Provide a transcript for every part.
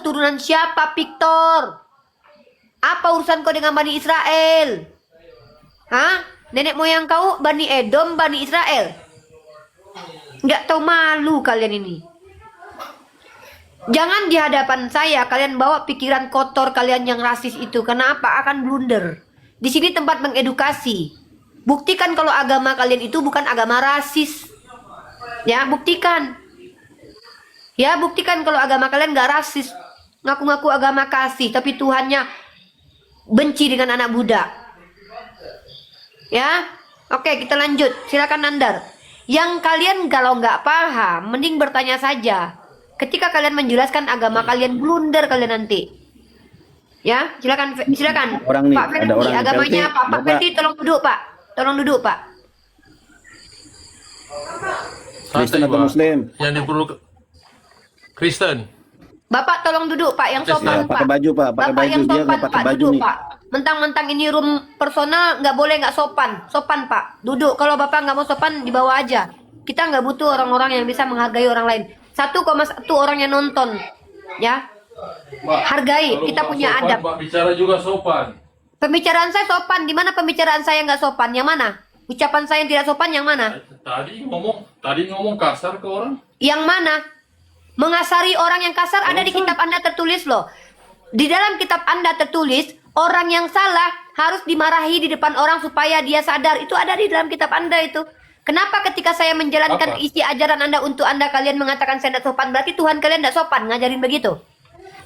keturunan siapa, Victor? Apa urusan kau dengan Bani Israel? Hah? Nenek moyang kau Bani Edom, Bani Israel? Nggak tahu malu kalian ini. Jangan di hadapan saya kalian bawa pikiran kotor kalian yang rasis itu. Kenapa? Akan blunder. Di sini tempat mengedukasi. Buktikan kalau agama kalian itu bukan agama rasis. Ya, buktikan. Ya, buktikan kalau agama kalian nggak rasis. Ngaku-ngaku agama kasih, tapi Tuhannya benci dengan anak budak. Ya, oke kita lanjut. Silakan Nandar. Yang kalian kalau nggak paham, mending bertanya saja. Ketika kalian menjelaskan agama kalian, blunder kalian nanti. Ya, silakan. Orang nih, Pak ada Fendi, orang agamanya Ferdi, apa? Pak Bapak. Fendi, tolong duduk Pak. Tolong duduk Pak. Kristen atau Pak. Muslim? Yang diperlu Kristen. Bapak tolong duduk Pak, yang Oke, sopan siap. Pakai Pak. baju, Pak. Pakai Bapak baju. yang Dia sopan nggak pakai Pak, baju duduk nih. Pak. Mentang-mentang ini room personal, nggak boleh nggak sopan. Sopan Pak, duduk. Kalau Bapak nggak mau sopan, dibawa aja. Kita nggak butuh orang-orang yang bisa menghargai orang lain. 1,1 orang yang nonton, ya. Hargai, Kalau kita Mbak punya sopan, adab. Mbak bicara juga sopan. Pembicaraan saya sopan. Di mana pembicaraan saya nggak sopan? Yang mana? Ucapan saya yang tidak sopan yang mana? Tadi ngomong kasar ke orang. Yang mana? Mengasari orang yang kasar ada di kitab Anda tertulis loh. Di dalam kitab Anda tertulis, orang yang salah harus dimarahi di depan orang supaya dia sadar. Itu ada di dalam kitab Anda itu. Kenapa ketika saya menjalankan Apa? isi ajaran Anda untuk Anda kalian mengatakan saya tidak sopan? Berarti Tuhan kalian tidak sopan ngajarin begitu.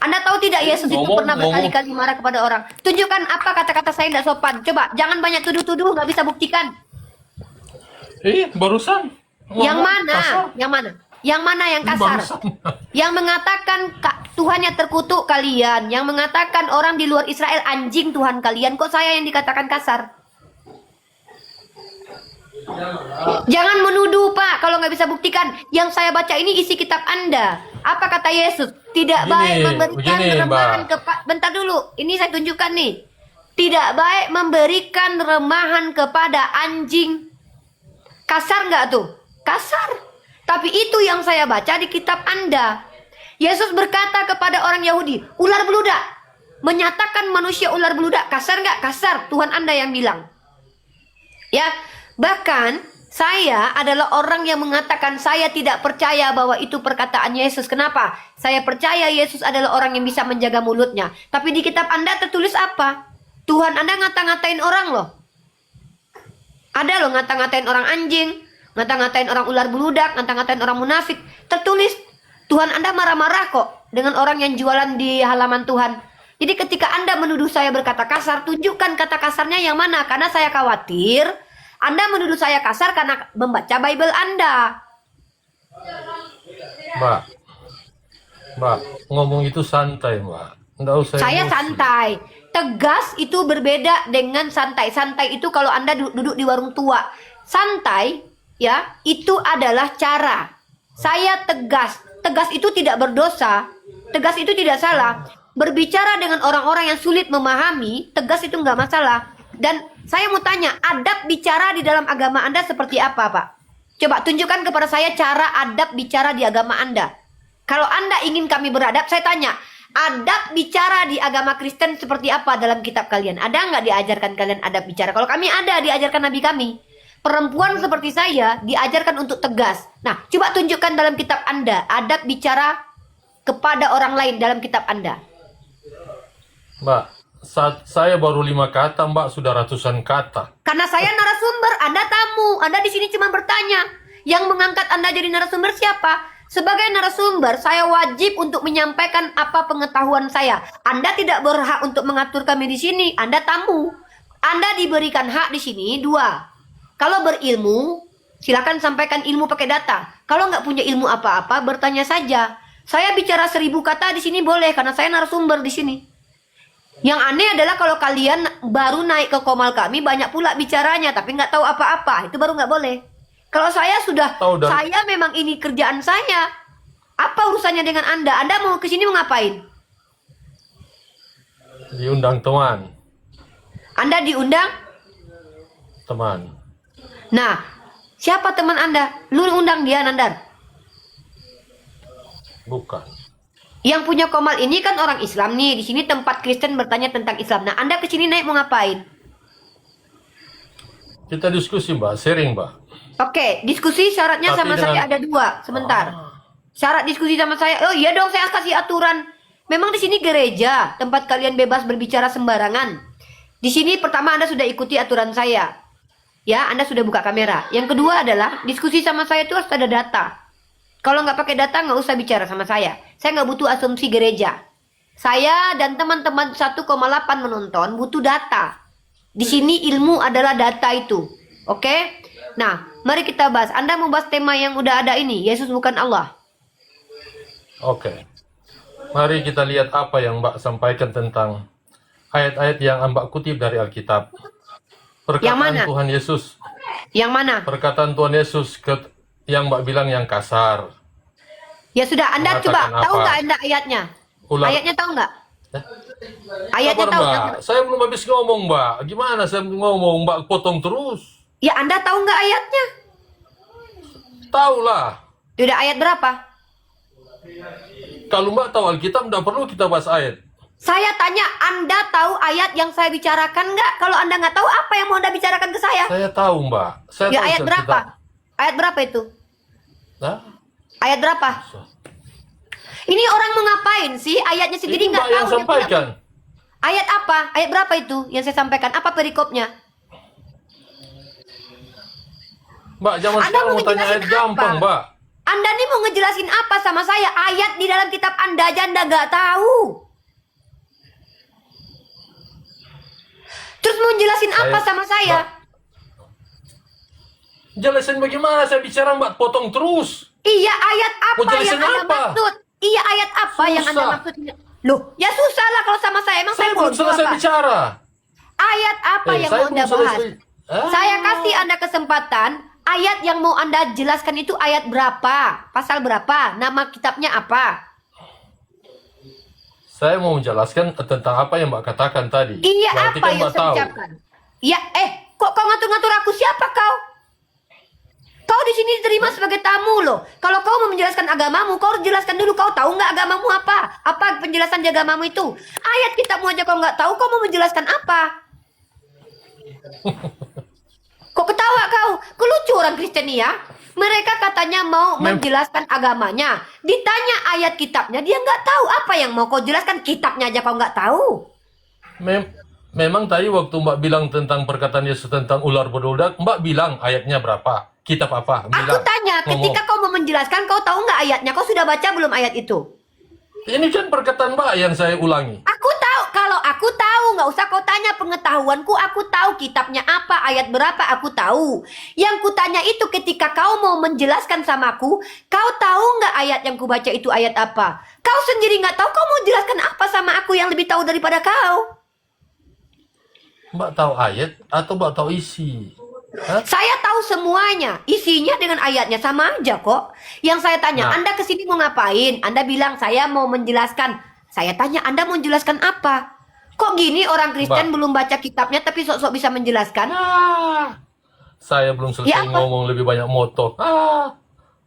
Anda tahu tidak Yesus itu pernah berkali-kali marah kepada orang. Tunjukkan apa kata-kata saya tidak sopan. Coba, jangan banyak tuduh-tuduh, nggak bisa buktikan. Barusan. Yang ngomong mana? kasar. Yang mana? Yang mana yang kasar? Barusan. Yang mengatakan Tuhannya terkutuk kalian, yang mengatakan orang di luar Israel anjing Tuhan kalian, kok saya yang dikatakan kasar? Jangan menuduh Pak, kalau nggak bisa buktikan. Yang saya baca ini isi kitab Anda. Apa kata Yesus? Tidak baik memberikan remahan bentar dulu, ini saya tunjukkan nih. Tidak baik memberikan remahan kepada anjing. Kasar nggak tuh? Kasar. Tapi itu yang saya baca di kitab Anda. Yesus berkata kepada orang Yahudi, ular beludak. Menyatakan manusia ular beludak. Kasar nggak? Kasar. Tuhan Anda yang bilang. Ya, bahkan saya adalah orang yang mengatakan saya tidak percaya bahwa itu perkataan Yesus. Kenapa? Saya percaya Yesus adalah orang yang bisa menjaga mulutnya. Tapi di kitab Anda tertulis apa? Tuhan Anda ngata-ngatain orang loh. Ada loh ngata-ngatain orang anjing, ngata-ngatain orang ular beludak, ngata-ngatain orang munafik. Tertulis. Tuhan Anda marah-marah kok dengan orang yang jualan di halaman Tuhan. Jadi ketika Anda menuduh saya berkata kasar, tunjukkan kata kasarnya yang mana. Karena saya khawatir Anda menuduh saya kasar karena membaca Bible Anda. Mbak, ngomong itu santai, Mbak. Nggak usah Saya emosi. santai. Tegas itu berbeda dengan santai. Santai itu kalau Anda duduk di warung tua. Santai, ya, itu adalah cara. Saya tegas. Tegas itu tidak berdosa. Tegas itu tidak salah. Berbicara dengan orang-orang yang sulit memahami, tegas itu nggak masalah. Dan saya mau tanya, adab bicara di dalam agama Anda seperti apa, Pak? Coba tunjukkan kepada saya cara adab bicara di agama Anda. Kalau Anda ingin kami beradab, saya tanya, adab bicara di agama Kristen seperti apa dalam kitab kalian? Ada nggak diajarkan kalian adab bicara? Kalau kami ada, diajarkan Nabi kami. Perempuan seperti saya diajarkan untuk tegas. Nah, coba tunjukkan dalam kitab Anda adab bicara kepada orang lain dalam kitab Anda. Mbak, saat saya baru 5 kata, Mbak sudah ratusan kata. Karena saya narasumber, Anda tamu. Anda di sini cuma bertanya. Yang mengangkat Anda jadi narasumber siapa? Sebagai narasumber, saya wajib untuk menyampaikan apa pengetahuan saya. Anda tidak berhak untuk mengatur kami di sini. Anda tamu. Anda diberikan hak di sini 2. Kalau berilmu, silakan sampaikan ilmu pakai data. Kalau nggak punya ilmu apa-apa, bertanya saja. Saya bicara 1000 kata di sini boleh, karena saya narasumber di sini. Yang aneh adalah kalau kalian baru naik ke komal kami, banyak pula bicaranya, tapi nggak tahu apa-apa. Itu baru nggak boleh. Kalau saya sudah, saya memang ini kerjaan saya. Apa urusannya dengan Anda? Anda mau ke sini mau ngapain? Diundang teman. Anda diundang? Teman. Nah, siapa teman Anda? Lu undang dia, Nandar? Bukan. Yang punya Komal ini kan orang Islam nih. Di sini tempat Kristen bertanya tentang Islam. Nah, Anda ke sini naik mau ngapain? Kita diskusi, Mbak, sharing, Mbak. Oke, diskusi syaratnya Tapi sama dengan- saya ada 2. Sebentar. Syarat diskusi sama saya. Oh iya dong, saya kasih aturan. Memang di sini gereja, tempat kalian bebas berbicara sembarangan. Di sini pertama Anda sudah ikuti aturan saya. Ya, Anda sudah buka kamera. Yang kedua adalah diskusi sama saya itu harus ada data. Kalau nggak pakai data nggak usah bicara sama saya. Saya nggak butuh asumsi gereja. Saya dan teman-teman 1,8 menonton butuh data. Di sini ilmu adalah data itu. Oke? Nah, mari kita bahas. Anda mau bahas tema yang udah ada ini. Yesus bukan Allah. Oke. Mari kita lihat apa yang Mbak sampaikan tentang ayat-ayat yang Mbak kutip dari Alkitab. Yang mana? Perkataan Tuhan Yesus. Yang mana? Perkataan Tuhan Yesus yang Mbak bilang yang kasar. Ya sudah, Anda Mengatakan coba tahu apa? nggak Anda ayatnya? Ular. Ayatnya tahu nggak? Eh? Ayatnya Sabar, tahu Mbak. nggak? Saya belum habis ngomong, Mbak. Gimana saya ngomong, Mbak potong terus? Ya Anda tahu nggak ayatnya? Tahu lah. Udah ayat berapa? Kalau Mbak tahu Alkitab, tidak perlu kita bahas ayat. Saya tanya, Anda tahu ayat yang saya bicarakan nggak? Kalau Anda nggak tahu, apa yang mau Anda bicarakan ke saya? Saya tahu, Mbak. Saya Ya tahu ayat isi berapa? Alkitab. Ayat berapa itu? Hah? Ayat berapa? Ini orang mau ngapain sih? Ayatnya sendiri Itu nggak Mbak tahu. yang dia sampaikan. bilang. Ayat apa? Ayat berapa itu yang saya sampaikan? Apa perikopnya? Mbak, zaman Anda sekarang mau mau tanya ngejelasin ayat gampang, apa? Mbak. Anda nih mau ngejelasin apa sama saya? Ayat di dalam kitab Anda aja Anda nggak tahu. Terus mau jelasin apa sama saya? Mbak, jelasin bagaimana saya bicara, Mbak, potong terus. Iya, ayat apa Mau jelasin yang Anda apa? maksud? Iya, ayat apa yang Anda Susah. maksud? Loh, ya susah lah kalau sama saya. Emang saya Saya belum bodoh selesai apa? bicara. Ayat apa yang saya mau belum Anda bahas? selesai. Ah. Saya kasih Anda kesempatan. Ayat yang mau Anda jelaskan itu ayat berapa? Pasal berapa? Nama kitabnya apa? Saya mau menjelaskan tentang apa yang Mbak katakan tadi. Iya, Berarti apa kan yang Mbak saya tahu. ucapkan? Iya, kok kau ngatur-ngatur aku? Siapa kau? Kau di sini diterima sebagai tamu loh. Kalau kau mau menjelaskan agamamu, kau harus jelaskan dulu. Kau tahu nggak agamamu apa? Apa penjelasan di agamamu itu? Ayat kitabmu aja kau nggak tahu, kau mau menjelaskan apa? Kok ketawa kau? Kau lucu orang Kristen ya? Mereka katanya mau menjelaskan agamanya. Ditanya ayat kitabnya, dia nggak tahu. Apa yang mau kau jelaskan? Kitabnya aja kau nggak tahu. Memang tadi waktu Mbak bilang tentang perkataan Yesus tentang ular berudak, Mbak bilang ayatnya berapa? Kitab apa? Aku Bilang. tanya, ketika kau mau menjelaskan, kau tahu nggak ayatnya? Kau sudah baca belum ayat itu? Ini kan perkataan Mbak yang saya ulangi. Aku tahu, kalau aku tahu, nggak usah kau tanya pengetahuanku, aku tahu kitabnya apa, ayat berapa, aku tahu. Yang kutanya itu ketika kau mau menjelaskan sama aku, kau tahu nggak ayat yang kubaca itu ayat apa? Kau sendiri nggak tahu, kau mau jelaskan apa sama aku yang lebih tahu daripada kau? Mbak tahu ayat atau Mbak tahu isi? Hah? Saya tahu semuanya, isinya dengan ayatnya sama aja kok. Yang saya tanya, Nah. Anda kesini mau ngapain? Anda bilang saya mau menjelaskan. Saya tanya, Anda mau menjelaskan apa? Kok gini orang Kristen Mbak. belum baca kitabnya tapi sok-sok bisa menjelaskan? Saya belum selesai Ya, apa? ngomong lebih banyak motor.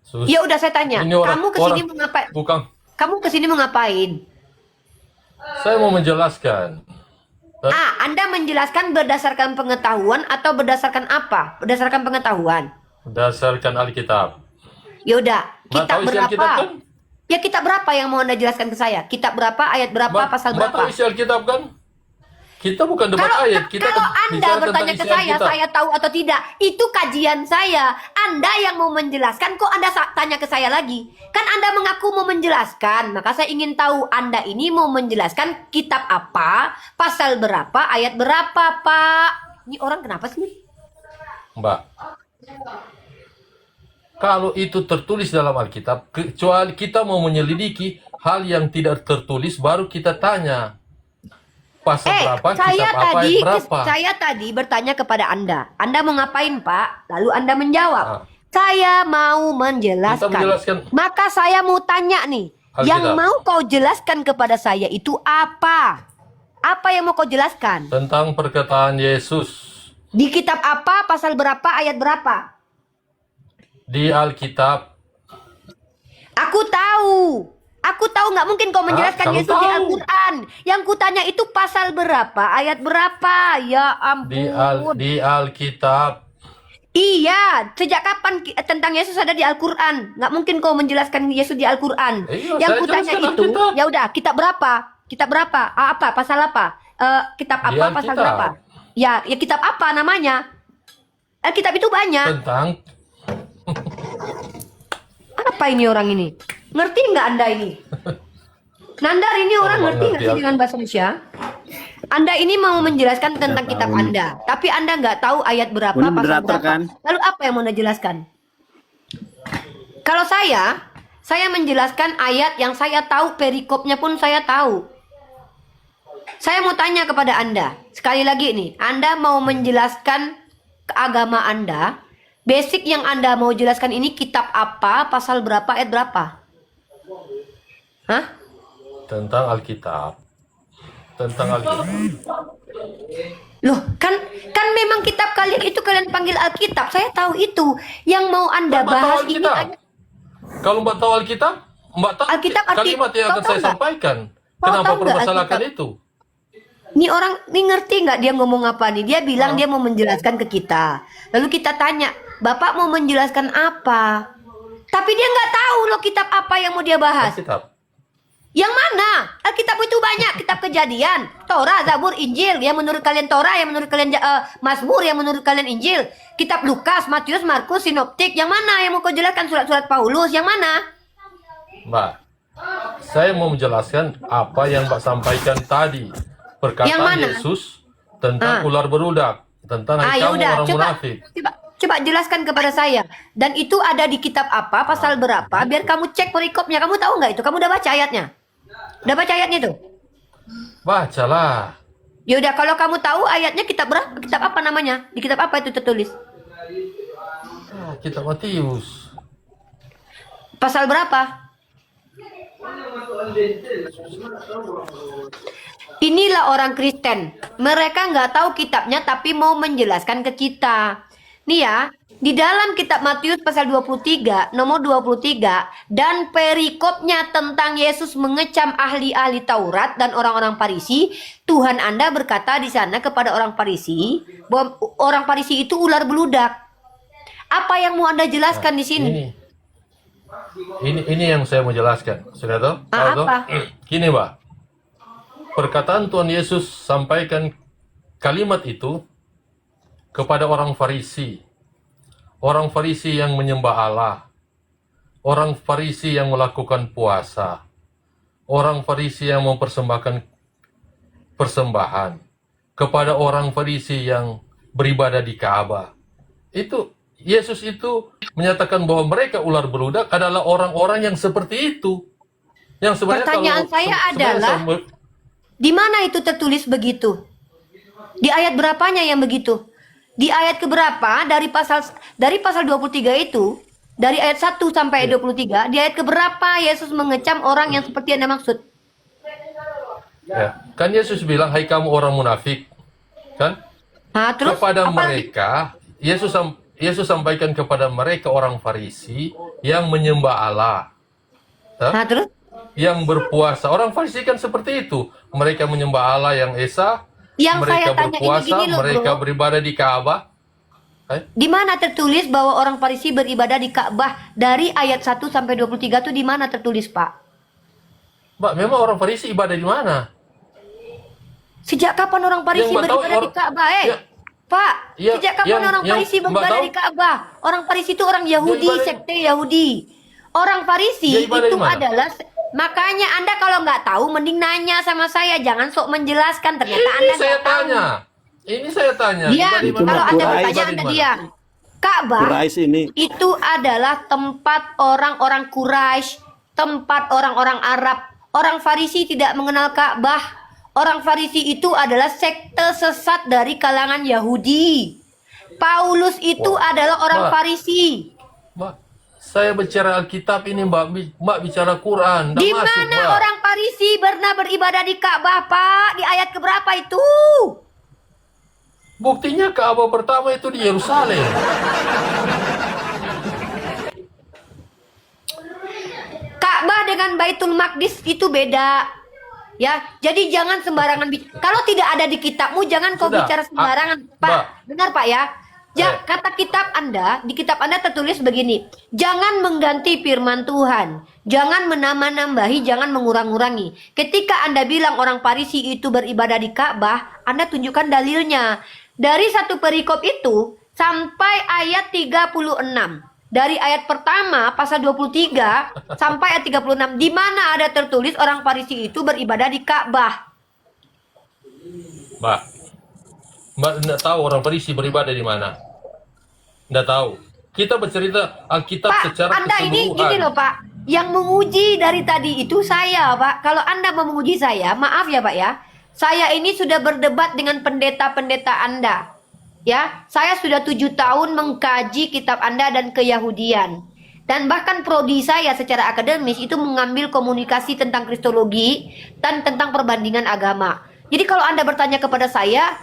Sus. Ya udah saya tanya, Ini orang- kamu kesini orang- mau ngapain? Bukan. Kamu kesini mau ngapain? Saya mau menjelaskan. Anda menjelaskan berdasarkan pengetahuan atau berdasarkan apa? Berdasarkan pengetahuan. Berdasarkan Alkitab. Ya udah, Mbak kitab tahu isi berapa? Alkitab kan? Ya kitab berapa yang mau Anda jelaskan ke saya? Kitab berapa, ayat berapa, Mbak, pasal Mbak berapa? tahu isi Alkitab kan? Kita bukan debat Kalau, ayat, kita kalau Anda bicara bertanya tentang ke isi Alkitab. saya tahu atau tidak, itu kajian saya. Anda yang mau menjelaskan, kok Anda tanya ke saya lagi? Kan Anda mengaku mau menjelaskan, maka saya ingin tahu Anda ini mau menjelaskan kitab apa, pasal berapa, ayat berapa, Pak? Ini orang kenapa sih? Mbak, kalau itu tertulis dalam Alkitab, kecuali kita mau menyelidiki hal yang tidak tertulis, baru kita tanya. Pasal berapa, kitab apa, ayat berapa. Saya tadi bertanya kepada Anda. Anda mau ngapain, Pak? Lalu Anda menjawab. Ah. Saya mau menjelaskan. Kita menjelaskan. Maka saya mau tanya nih. Alkitab. Yang mau kau jelaskan kepada saya itu apa? Apa yang mau kau jelaskan? Tentang perkataan Yesus Di kitab apa, pasal berapa, ayat berapa? di Alkitab. Aku tahu. Aku tahu nggak mungkin kau menjelaskan Kalau Yesus di tahu. Al-Quran. Yang kutanya itu pasal berapa, ayat berapa? Ya ampun. Di Alkitab. Iya, sejak kapan tentang Yesus ada di Al-Quran? Nggak mungkin kau menjelaskan Yesus di Al-Quran. Iya, Yang saya kutanya jelaskan itu, Alkitab. ya udah, kitab berapa? Kitab berapa? Apa? Pasal apa? Kitab Di apa? Pasal Alkitab. berapa? Ya kitab apa namanya? Kitab itu banyak. Tentang Apa ini orang ini? Ngerti nggak Anda ini? Nandar ini orang Nggak ngerti nggak sih ngerti. dengan bahasa Indonesia? Anda ini mau menjelaskan tentang Nggak kitab tahu. Anda, tapi Anda nggak tahu ayat berapa, Ini pasal moderator berapa. kan? Lalu apa yang mau Anda jelaskan? Kalau saya menjelaskan ayat yang saya tahu, perikopnya pun saya tahu. Saya mau tanya kepada Anda, sekali lagi nih, Anda mau menjelaskan keagama Anda, basic yang Anda mau jelaskan ini kitab apa, pasal berapa, ayat berapa? Hah? tentang Alkitab. Tentang Alkitab. Loh, kan memang kitab kalian itu kalian panggil Alkitab. Saya tahu itu. Yang mau Anda Mbak tahu bahas ini Alkitab? Kalau Mbak tahu Alkitab, Mbak tahu Alkitab kalimat yang kau akan tahu saya nggak? sampaikan. Kau Kenapa tahu nggak permasalahkan Alkitab? itu? Ini orang ini ngerti nggak dia ngomong apa nih? Dia bilang dia mau menjelaskan ke kita. Lalu kita tanya, Bapak mau menjelaskan apa? Tapi dia nggak tahu loh kitab apa yang mau dia bahas. Alkitab. Yang mana? Alkitab itu banyak. Kitab Kejadian, Torah, Zabur, Injil. Yang menurut kalian Torah, yang menurut kalian Mazmur, yang menurut kalian Injil. Kitab Lukas, Matius, Markus, Sinoptik. Yang mana yang mau kau jelaskan? Surat-surat Paulus. Yang mana? Mbak, saya mau menjelaskan apa yang Mbak sampaikan tadi. Yang Perkataan mana? Yesus tentang ular berudak, tentang Ah, kamu yaudah. orang Coba, munafik. coba jelaskan kepada saya. Dan itu ada di kitab apa, pasal berapa? Biar kamu cek perikopnya. Kamu tahu nggak itu? Kamu udah baca ayatnya? Udah baca ayatnya tuh? Bacalah. Yaudah, kalau kamu tahu ayatnya kitab berapa? Kitab apa namanya? Di kitab apa itu tertulis? Kitab Matius. Pasal berapa? Inilah orang Kristen. Mereka nggak tahu kitabnya tapi mau menjelaskan ke kita. Nih ya, di dalam kitab Matius pasal 23, nomor 23, dan perikopnya tentang Yesus mengecam ahli-ahli Taurat dan orang-orang Farisi, Tuhan Anda berkata di sana kepada orang Farisi, bahwa orang Farisi itu ular beludak. Apa yang mau Anda jelaskan di sini? Ini yang saya mau jelaskan. Sudah tahu? Tahu toh? Apa? Gini, Mbak. Perkataan Tuhan Yesus sampaikan kalimat itu kepada orang Farisi. Orang Farisi yang menyembah Allah. Orang Farisi yang melakukan puasa. Orang Farisi yang mempersembahkan persembahan. Kepada orang Farisi yang beribadah di Ka'bah. Itu Yesus itu menyatakan bahwa mereka ular beludak adalah orang-orang yang seperti itu. Yang sebenarnya Pertanyaan saya adalah, di mana itu tertulis begitu? Di ayat berapanya yang begitu? Di ayat keberapa dari pasal 23 itu, dari ayat 1 sampai ayat 23, di ayat keberapa Yesus mengecam orang yang seperti Anda maksud? Ya, kan Yesus bilang, hai kamu orang munafik. Kan? Nah, terus Kepada apa lagi? mereka, Yesus sampaikan kepada mereka orang Farisi yang menyembah Allah. Nah, terus Yang berpuasa. Orang Farisi kan seperti itu. Mereka menyembah Allah yang Esa. yang Mereka saya tanya berpuasa, ini gini loh, mereka bro. beribadah di Ka'bah. Di mana tertulis bahwa orang Farisi beribadah di Ka'bah? Dari ayat 1 sampai 23 itu di mana tertulis, Pak? Mbak, memang orang Farisi ibadah di mana? Sejak kapan orang Farisi Yang Mbak tahu, beribadah di Ka'bah? Ya. Pak, Ya, sejak kapan orang yang Farisi Mbak beribadah tahu? di Ka'bah? Orang Farisi itu orang Yahudi, Dia ibadah- sekte Yahudi. Orang Farisi Dia ibadah itu di mana? adalah, makanya Anda kalau nggak tahu mending nanya sama saya, jangan sok menjelaskan. Ternyata Ini Anda saya nggak tahu. tanya. Ini saya tanya. Diam. Ibadah di Itu mana? Kalau mah Anda Quraisy. bertanya Ibadah di Anda mana? diam. Ka'bah Quraisy ini. itu adalah tempat orang-orang Quraisy, tempat orang-orang Arab. Orang Farisi tidak mengenal Ka'bah. Orang Farisi itu adalah sekte sesat dari kalangan Yahudi. Paulus itu Wah. adalah orang Mbak. Farisi. Mbak, saya bicara Alkitab ini, Mbak bicara Quran. Nggak Di masuk, mana Mbak. orang Farisi pernah beribadah di Ka'bah, Pak? Di ayat keberapa itu? Buktinya Ka'bah pertama itu di Yerusalem. Ka'bah dengan Baitul Maqdis itu beda. Ya, jadi jangan sembarangan kalau tidak ada di kitabmu jangan kau Sudah. bicara sembarangan, Pak. Mbak. Dengar, Pak ya. Kata kitab Anda, di kitab Anda tertulis begini, jangan mengganti firman Tuhan, jangan menambah-nambahi, jangan mengurang-urangi. Ketika Anda bilang orang Farisi itu beribadah di Ka'bah, Anda tunjukkan dalilnya. Dari satu perikop itu sampai ayat 36. Dari ayat pertama pasal 23 sampai ayat 36, di mana ada tertulis orang Farisi itu beribadah di Ka'bah. Mbak tidak tahu orang Farisi beribadah di mana. Tidak tahu. Kita bercerita Alkitab Pak, secara Anda ini keseluruhan. gini loh Pak, yang menguji dari tadi itu saya Pak. Kalau Anda mau menguji saya, maaf ya Pak ya, saya ini sudah berdebat dengan pendeta-pendeta Anda. Ya, saya sudah 7 tahun mengkaji kitab Anda dan keyahudian. Dan bahkan prodi saya secara akademis itu mengambil komunikasi tentang kristologi dan tentang perbandingan agama. Jadi kalau Anda bertanya kepada saya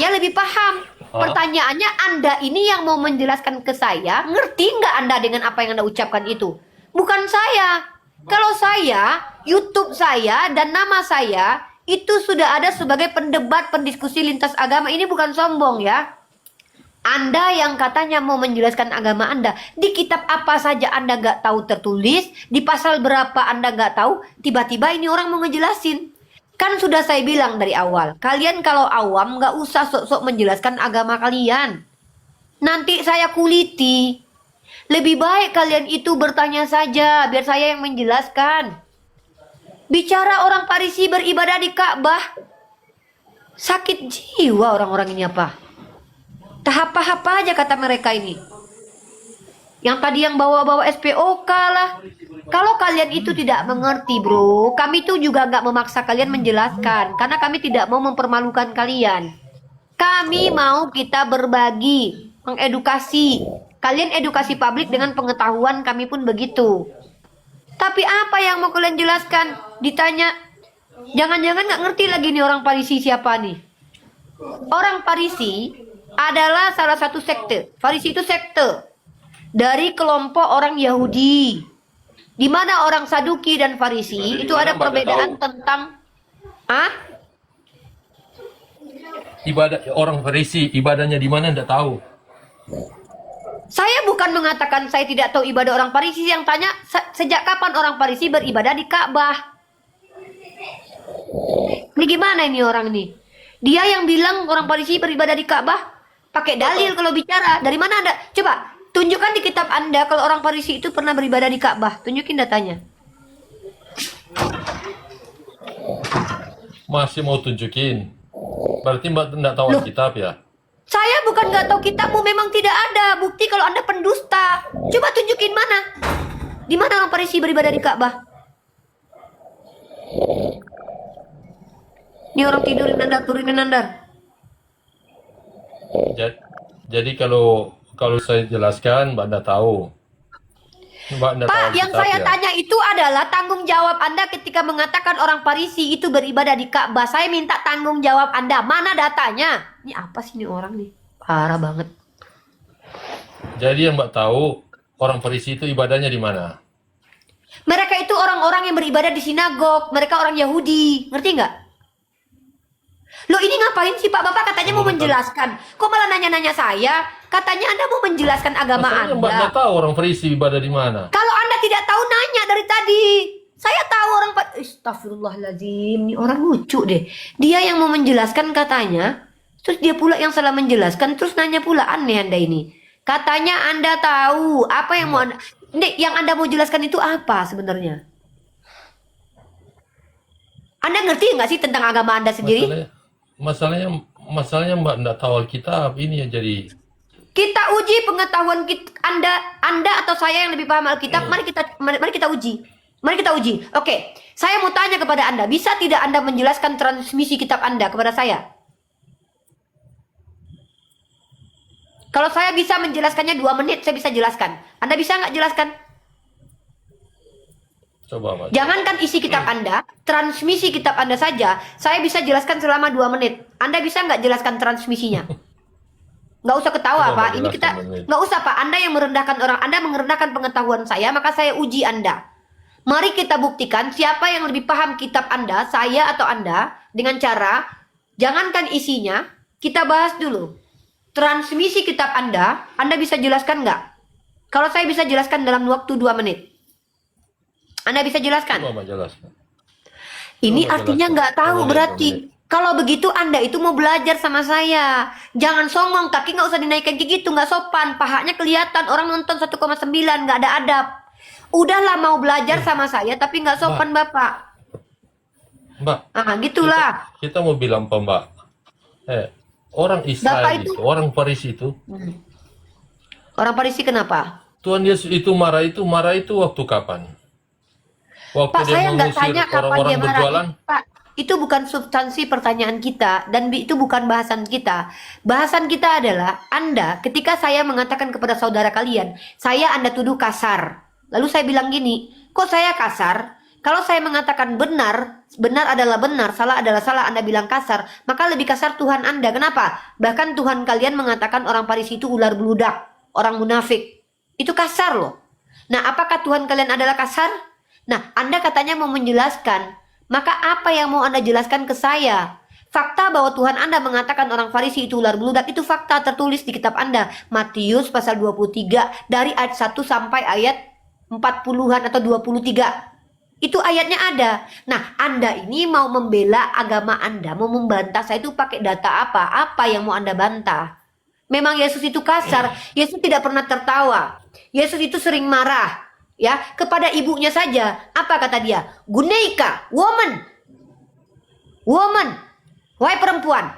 lebih paham. Pertanyaannya Anda ini yang mau menjelaskan ke saya, ngerti nggak Anda dengan apa yang Anda ucapkan itu? Bukan saya. Kalau saya, YouTube saya dan nama saya itu sudah ada sebagai pendebat pendiskusi lintas agama. Ini bukan sombong ya. Anda yang katanya mau menjelaskan agama Anda, di kitab apa saja Anda nggak tahu tertulis, di pasal berapa Anda nggak tahu, tiba-tiba ini orang mau ngejelasin. Kan sudah saya bilang dari awal, kalian kalau awam nggak usah sok-sok menjelaskan agama kalian. Nanti saya kuliti. Lebih baik kalian itu bertanya saja, biar saya yang menjelaskan. Bicara orang Farisi beribadah di Ka'bah, sakit jiwa orang-orang ini apa? Tahap-tahap aja kata mereka ini. Yang tadi yang bawa-bawa SPOK lah. Kalau kalian itu tidak mengerti bro, kami itu juga nggak memaksa kalian menjelaskan. Karena kami tidak mau mempermalukan kalian. Kami mau kita berbagi, mengedukasi. Kalian edukasi publik dengan pengetahuan, kami pun begitu. Tapi apa yang mau kalian jelaskan? Ditanya, jangan-jangan nggak ngerti lagi nih orang Farisi siapa nih? Orang Farisi adalah salah satu sekte. Farisi itu sekte dari kelompok orang Yahudi. Di mana orang Saduki dan Farisi itu ada perbedaan tentang Ibadah orang Farisi ibadahnya di mana tidak tahu. Saya bukan mengatakan saya tidak tahu ibadah orang Farisi, yang tanya sejak kapan orang Farisi beribadah di Ka'bah. Ini gimana ini orang nih? Dia yang bilang orang Farisi beribadah di Ka'bah pakai dalil kalau bicara. Dari mana Anda? Coba tunjukkan di kitab Anda kalau orang Farisi itu pernah beribadah di Ka'bah. Tunjukin datanya. Masih mau tunjukin. Berarti Mbak tidak tahu Alkitab ya? Saya bukan nggak tahu kitabmu, memang tidak ada bukti kalau Anda pendusta. Coba tunjukin mana? Di mana orang Farisi beribadah di Ka'bah? Ini orang tidurin Anda, turunin Anda. Jadi kalau saya jelaskan Mbak tidak tahu. Mbak tidak tahu Pak, yang Alkitab saya ya? tanya itu adalah tanggung jawab Anda ketika mengatakan orang Farisi itu beribadah di Ka'bah. Saya minta tanggung jawab Anda. Mana datanya? Ini apa sih ini orang nih? Parah banget. Jadi yang Mbak tahu orang Farisi itu ibadahnya di mana? Mereka itu orang-orang yang beribadah di sinagog. Mereka orang Yahudi. Ngerti nggak? Loh ini ngapain sih Pak? Bapak katanya mau menjelaskan. Kok malah nanya-nanya saya? Katanya Anda mau menjelaskan agama Masalahnya Mbak Anda. tidak tahu orang Farisi ibadah di mana. Kalau Anda tidak tahu, nanya dari tadi. Saya tahu orang Astagfirullahaladzim. Ini orang lucu deh. Dia yang mau menjelaskan katanya. Terus dia pula yang salah menjelaskan. Terus nanya pula, aneh Anda ini. Katanya Anda tahu. Apa yang mau Anda... Nih, yang Anda mau jelaskan itu apa sebenarnya? Anda ngerti nggak sih tentang agama Anda sendiri? Masalahnya Mbak tidak tahu Alkitab. Ini yang jadi... Kita uji pengetahuan Anda atau saya yang lebih paham Alkitab. Mari kita uji. Mari kita uji. Oke, saya mau tanya kepada Anda, bisa tidak Anda menjelaskan transmisi kitab Anda kepada saya? Kalau saya bisa menjelaskannya 2 menit, saya bisa jelaskan. Anda bisa nggak jelaskan? Coba Mbak. Jangankan isi kitab Anda, transmisi kitab Anda saja, saya bisa jelaskan selama 2 menit. Anda bisa nggak jelaskan transmisinya? Nggak usah ketawa Coba Pak, ini kita nggak usah Pak. Anda yang merendahkan orang, Anda merendahkan pengetahuan saya, maka saya uji Anda. Mari kita buktikan siapa yang lebih paham kitab Anda, saya atau Anda, dengan cara, jangankan isinya, kita bahas dulu. Transmisi kitab Anda bisa jelaskan nggak? Kalau saya bisa jelaskan dalam waktu 2 menit. Anda bisa jelaskan? Coba jelaskan. Ini Coba artinya jelaskan. nggak tahu 2 menit, berarti. 2 menit. Kalau begitu Anda itu mau belajar sama saya. Jangan songong, kaki nggak usah dinaikkan kayak gitu, nggak sopan. Pahanya kelihatan, orang nonton 1,9, nggak ada adab. Udahlah mau belajar sama saya, tapi nggak sopan Bapak. Mbak, Ah, gitulah. kita mau bilang apa, Mbak? Orang Israel Bapak itu, itu- orang Farisi itu, Orang Farisi kenapa? Tuhan Yesus itu marah itu waktu kapan? Waktu Pak, dia saya nggak mengusir tanya kapan orang-orang dia marah. berjualan? Pak, itu bukan substansi pertanyaan kita dan itu bukan bahasan kita. Bahasan kita adalah Anda ketika saya mengatakan kepada saudara kalian, Anda tuduh kasar. Lalu saya bilang gini, kok saya kasar? Kalau saya mengatakan benar, benar adalah benar, salah adalah salah, Anda bilang kasar, maka lebih kasar Tuhan Anda. Kenapa? Bahkan Tuhan kalian mengatakan orang Farisi itu ular beludak, orang munafik. Itu kasar loh. Nah, apakah Tuhan kalian adalah kasar? Nah, Anda katanya mau menjelaskan. Maka apa yang mau Anda jelaskan ke saya? Fakta bahwa Tuhan Anda mengatakan orang Farisi itu ular beludak, itu fakta tertulis di kitab Anda. Matius pasal 23 dari ayat 1 sampai ayat 40-an atau 23. Itu ayatnya ada. Nah, Anda ini mau membela agama Anda, mau membantah saya itu pakai data apa? Apa yang mau Anda bantah? Memang Yesus itu kasar. Yesus tidak pernah tertawa. Yesus itu sering marah. Ya, kepada ibunya saja. Apa kata dia? Guneika, woman. Woman. Wahai perempuan.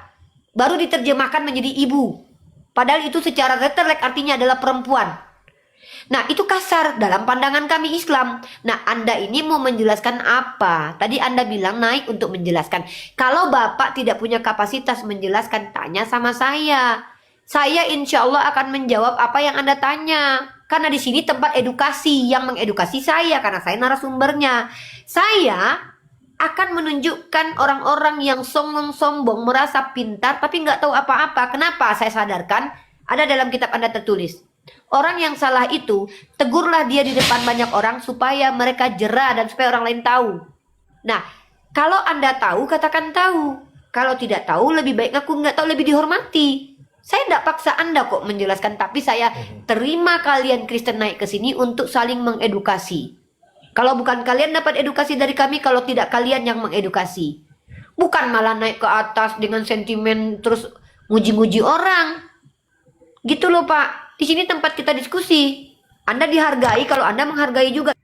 Baru diterjemahkan menjadi ibu. Padahal itu secara letterlek artinya adalah perempuan. Nah, itu kasar dalam pandangan kami Islam. Nah, Anda ini mau menjelaskan apa? Tadi Anda bilang naik untuk menjelaskan. Kalau Bapak tidak punya kapasitas menjelaskan, tanya sama saya. Saya insya Allah akan menjawab apa yang Anda tanya. Karena di sini tempat edukasi, yang mengedukasi saya karena saya narasumbernya. Saya akan menunjukkan orang-orang yang sombong, merasa pintar tapi nggak tahu apa-apa. Kenapa saya sadarkan? Ada dalam kitab Anda tertulis. Orang yang salah itu, tegurlah dia di depan banyak orang supaya mereka jera dan supaya orang lain tahu. Nah, kalau Anda tahu, katakan tahu. Kalau tidak tahu, lebih baik ngaku nggak tahu, lebih dihormati. Saya tidak paksa Anda kok menjelaskan, tapi saya terima kalian Kristen naik ke sini untuk saling mengedukasi. Kalau bukan kalian dapat edukasi dari kami, kalau tidak kalian yang mengedukasi. Bukan malah naik ke atas dengan sentimen terus muji-muji orang. Gitu loh Pak. Di sini tempat kita diskusi. Anda dihargai kalau Anda menghargai juga.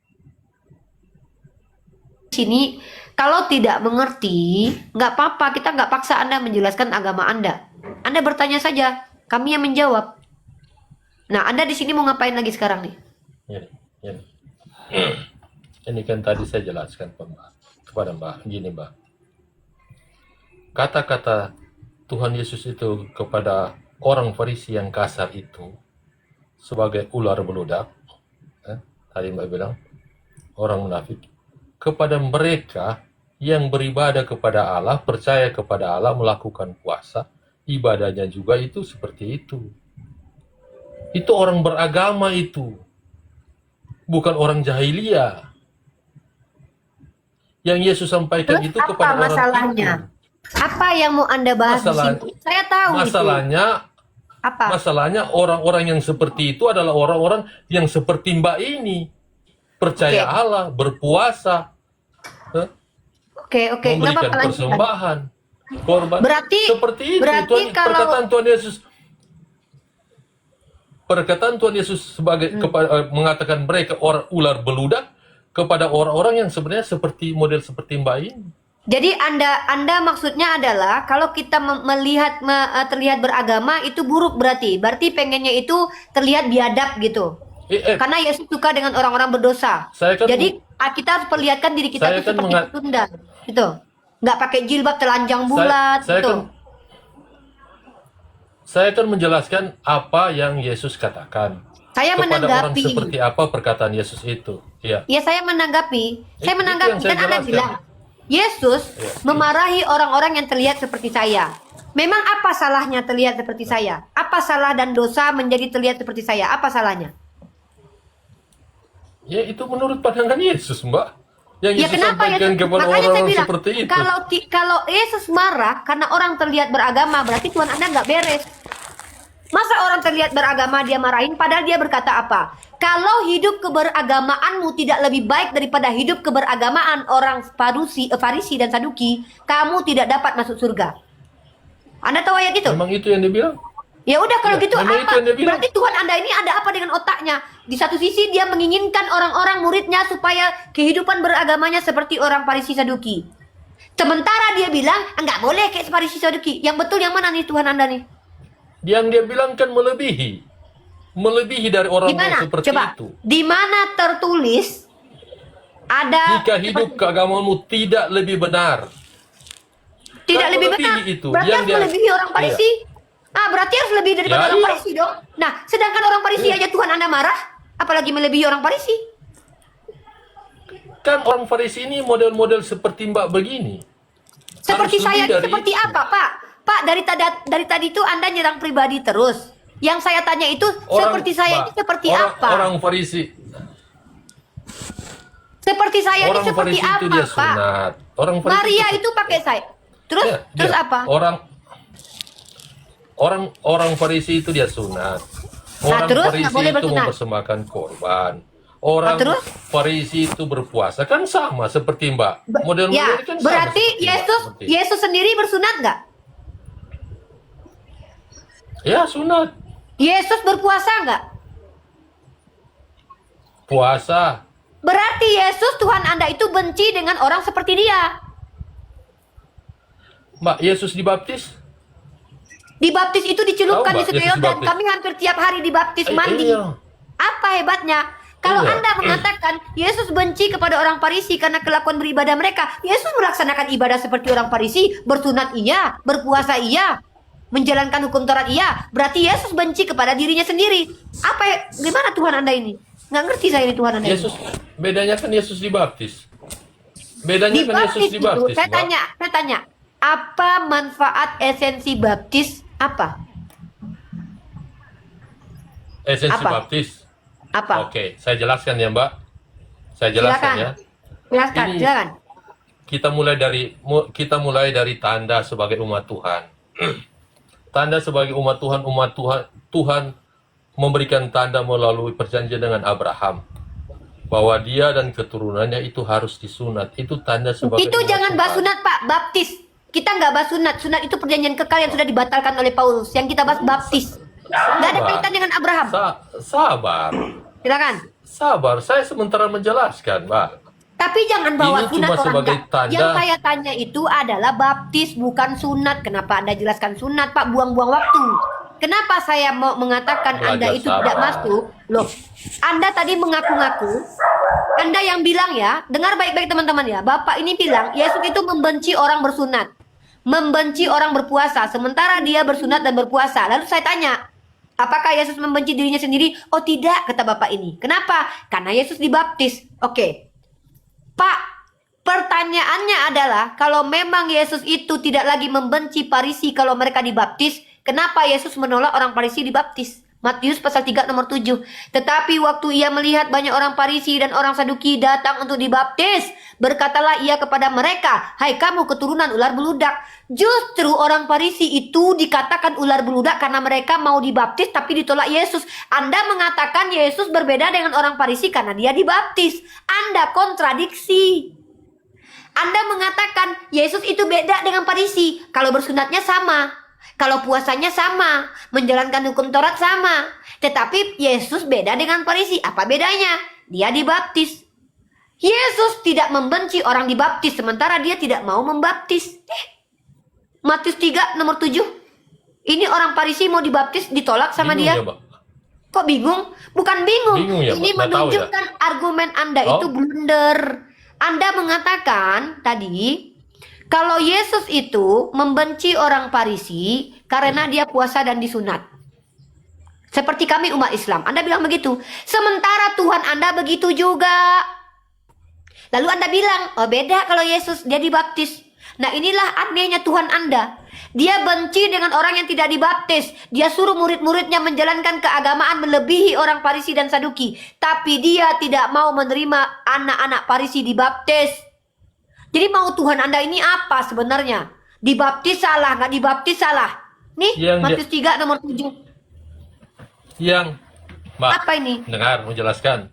Di sini kalau tidak mengerti, nggak apa-apa. Kita nggak paksa Anda menjelaskan agama Anda. Anda bertanya saja, kami yang menjawab. Nah, Anda di sini mau ngapain lagi sekarang nih? Ini. Ini kan tadi saya jelaskan kepada Mbak. Gini Mbak. Kata-kata Tuhan Yesus itu kepada orang Farisi yang kasar itu sebagai ular beludak, tadi Mbak bilang, orang munafik, kepada mereka yang beribadah kepada Allah, percaya kepada Allah, melakukan puasa, ibadahnya juga itu seperti itu. Itu orang beragama itu, bukan orang jahiliyah. Yang Yesus sampaikan Terus itu apa kepada orang masalahnya? itu. Apa yang mau Anda bahas di sini? Saya tahu Masalahnya, Apa? masalahnya orang-orang yang seperti itu adalah orang-orang yang seperti Mbak ini, percaya Oke. Allah, berpuasa, Oke. Nggak memberikan apa-apa, lanjutkan. persembahan, korban. Berarti- Seperti itu. berarti kalau- Perkataan Tuhan Yesus, perkataan Tuhan Yesus sebagai mengatakan mereka orang ular beludak kepada orang-orang yang sebenarnya seperti model seperti Mbak ini. Jadi Anda maksudnya adalah kalau kita terlihat beragama itu buruk berarti pengennya itu terlihat biadab gitu. Karena Yesus suka dengan orang-orang berdosa. Saya kan- Jadi kita harus perlihatkan diri kita Saya itu kan seperti pecundang, gitu. Nggak pakai jilbab telanjang bulat, saya gitu. Saya akan menjelaskan apa yang Yesus katakan. Saya Kepada orang menanggapi. seperti apa perkataan Yesus itu. Ya. Ya saya menanggapi. Saya Itu menanggapi yang saya kan Anda jelaskan. bilang Yesus memarahi orang-orang yang terlihat seperti saya. Memang apa salahnya terlihat seperti saya? Apa salah dan dosa menjadi terlihat seperti saya? Apa salahnya? Ya itu menurut pandangan Yesus, Mbak. Yang Ya Yesus kenapa sampaikan Yesus? kepada Makanya saya orang-orang bilang, seperti itu. kalau Yesus marah karena orang terlihat beragama, berarti Tuhan Anda nggak beres. Masa orang terlihat beragama dia marahin, padahal dia berkata apa? Kalau hidup keberagamaanmu tidak lebih baik daripada hidup keberagamaan orang Farisi dan Saduki, kamu tidak dapat masuk surga. Anda tahu ayat itu? Memang itu yang dia bilang. Ya udah kalau Ya, gitu memang itu apa? yang dia bilang. Berarti Tuhan Anda ini ada apa dengan otaknya? Di satu sisi dia menginginkan orang-orang muridnya supaya kehidupan beragamanya seperti orang Farisi Saduki. Sementara dia bilang enggak boleh kayak Farisi Saduki. Yang betul yang mana nih Tuhan Anda nih? Yang dia bilang kan melebihi dari Di orang-orang mana? seperti Coba. itu. Di mana tertulis ada Jika hidup keagamaanmu tidak lebih benar, tidak kan lebih melebihi benar. itu. Berarti Yang harus dia- melebihi orang Farisi. Ah, berarti harus lebih daripada Ya, orang iya. Farisi dong. Nah, sedangkan orang Farisi aja Tuhan Anda marah, apalagi melebihi orang Farisi. kan orang Farisi ini model-model seperti Mbak begini. Seperti Harus saya, lebih dari seperti itu. apa, Pak? Pak, dari tadi itu Anda nyerang pribadi terus. Yang saya tanya itu seperti saya ini Mbak, seperti orang, apa? Orang Farisi, Seperti saya ini orang seperti Farisi itu apa, dia Pak? sunat. Orang Farisi Maria itu pakai saya. Terus Ya, terus dia- apa? Orang Farisi itu dia sunat. Orang terus Farisi nggak boleh itu bersunat? mempersembahkan korban. Orang terus? Farisi itu berpuasa, kan sama seperti Mbak. Model-model Ya, kan sama berarti seperti Mbak, seperti itu. Yesus sendiri bersunat nggak? Ya sunat, Yesus berpuasa nggak? puasa. Berarti Yesus Tuhan Anda itu benci dengan orang seperti dia. Mbak, Yesus dibaptis? Dibaptis itu dicelupkan Tahu, di Mbak, Sungai Yesus Yordan. dibaptis. Kami hampir tiap hari dibaptis mandi. Iya. Apa hebatnya? Kalau Iya. Anda mengatakan Yesus benci kepada orang Farisi karena kelakuan beribadah mereka, Yesus melaksanakan ibadah seperti orang Farisi, bersunat iya, berpuasa iya, menjalankan hukum Taurat iya. Berarti Yesus benci kepada dirinya sendiri. Gimana Tuhan Anda ini? Nggak ngerti saya ini Tuhan Anda. Yesus, bedanya kan Yesus dibaptis. Bedanya kan Yesus Dibaptis itu, dibaptis, saya Mbak. tanya, apa manfaat esensi baptis? Apa? Esensi Apa? baptis. Apa? Oke, saya jelaskan ya, Mbak. Saya jelaskan Silakan. ya. Silakan, Ini- silakan. Kita mulai dari tanda sebagai umat Tuhan. Tanda sebagai umat Tuhan memberikan tanda melalui perjanjian dengan Abraham bahwa dia dan keturunannya itu harus disunat. Itu tanda sebagai Itu umat jangan Tuhan. bahas sunat, Pak. Baptis. Kita nggak bahas sunat. Sunat itu perjanjian kekal yang sudah dibatalkan oleh Paulus. Yang kita bahas baptis. Nggak ada Sabar. kaitan dengan Abraham. Sabar. Silakan. Sabar, saya sementara menjelaskan, Mbak. Tapi jangan bawa Ini sunat cuma orang sebagai nggak. tanda. Yang saya tanya itu adalah baptis, bukan sunat. Kenapa Anda jelaskan sunat, Pak? Buang-buang waktu. Kenapa saya mau mengatakan Belajar Anda itu tidak sabar. masuk? Loh, Anda tadi mengaku-ngaku. Anda yang bilang ya, dengar baik-baik teman-teman ya. Bapak ini bilang Yesus itu membenci orang bersunat. Membenci orang berpuasa. Sementara dia bersunat dan berpuasa. Lalu saya tanya, apakah Yesus membenci dirinya sendiri? Oh tidak, kata Bapak ini. Kenapa? Karena Yesus dibaptis. Oke. Pak, pertanyaannya adalah kalau memang Yesus itu tidak lagi membenci Farisi kalau mereka dibaptis, kenapa Yesus menolak orang Farisi dibaptis? Matius pasal 3 nomor 7. Tetapi waktu ia melihat banyak orang Farisi dan orang Saduki datang untuk dibaptis, berkatalah ia kepada mereka, "Hai kamu keturunan ular beludak." Justru orang Farisi itu dikatakan ular beludak karena mereka mau dibaptis tapi ditolak Yesus. Anda mengatakan Yesus berbeda dengan orang Farisi karena dia dibaptis. Anda kontradiksi. Anda mengatakan Yesus itu beda dengan Farisi. Kalau bersunatnya sama. Kalau puasanya sama, menjalankan hukum Taurat sama. Tetapi Yesus beda dengan Farisi. Apa bedanya? Dia dibaptis. Yesus tidak membenci orang dibaptis, sementara dia tidak mau membaptis. Matius 3 nomor 7. Ini orang Farisi mau dibaptis, ditolak sama Bingung dia. ya, Mbak? Kok bingung? Bukan bingung. Bingung ya, Ini Mbak? Nggak tahu ya? menunjukkan argumen Anda Oh. itu blunder. Anda mengatakan tadi kalau Yesus itu membenci orang Farisi karena dia puasa dan disunat. Seperti kami umat Islam. Anda bilang begitu. Sementara Tuhan Anda begitu juga. Lalu Anda bilang, oh beda kalau Yesus dia dibaptis. Nah inilah anehnya Tuhan Anda. Dia benci dengan orang yang tidak dibaptis. Dia suruh murid-muridnya menjalankan keagamaan melebihi orang Farisi dan Saduki. Tapi dia tidak mau menerima anak-anak Farisi dibaptis. Jadi mau Tuhan Anda ini apa sebenarnya? Dibaptis salah, nggak dibaptis salah. Nih, Matius 3 nomor 7. Yang, Mbak, Apa ini? dengar, menjelaskan.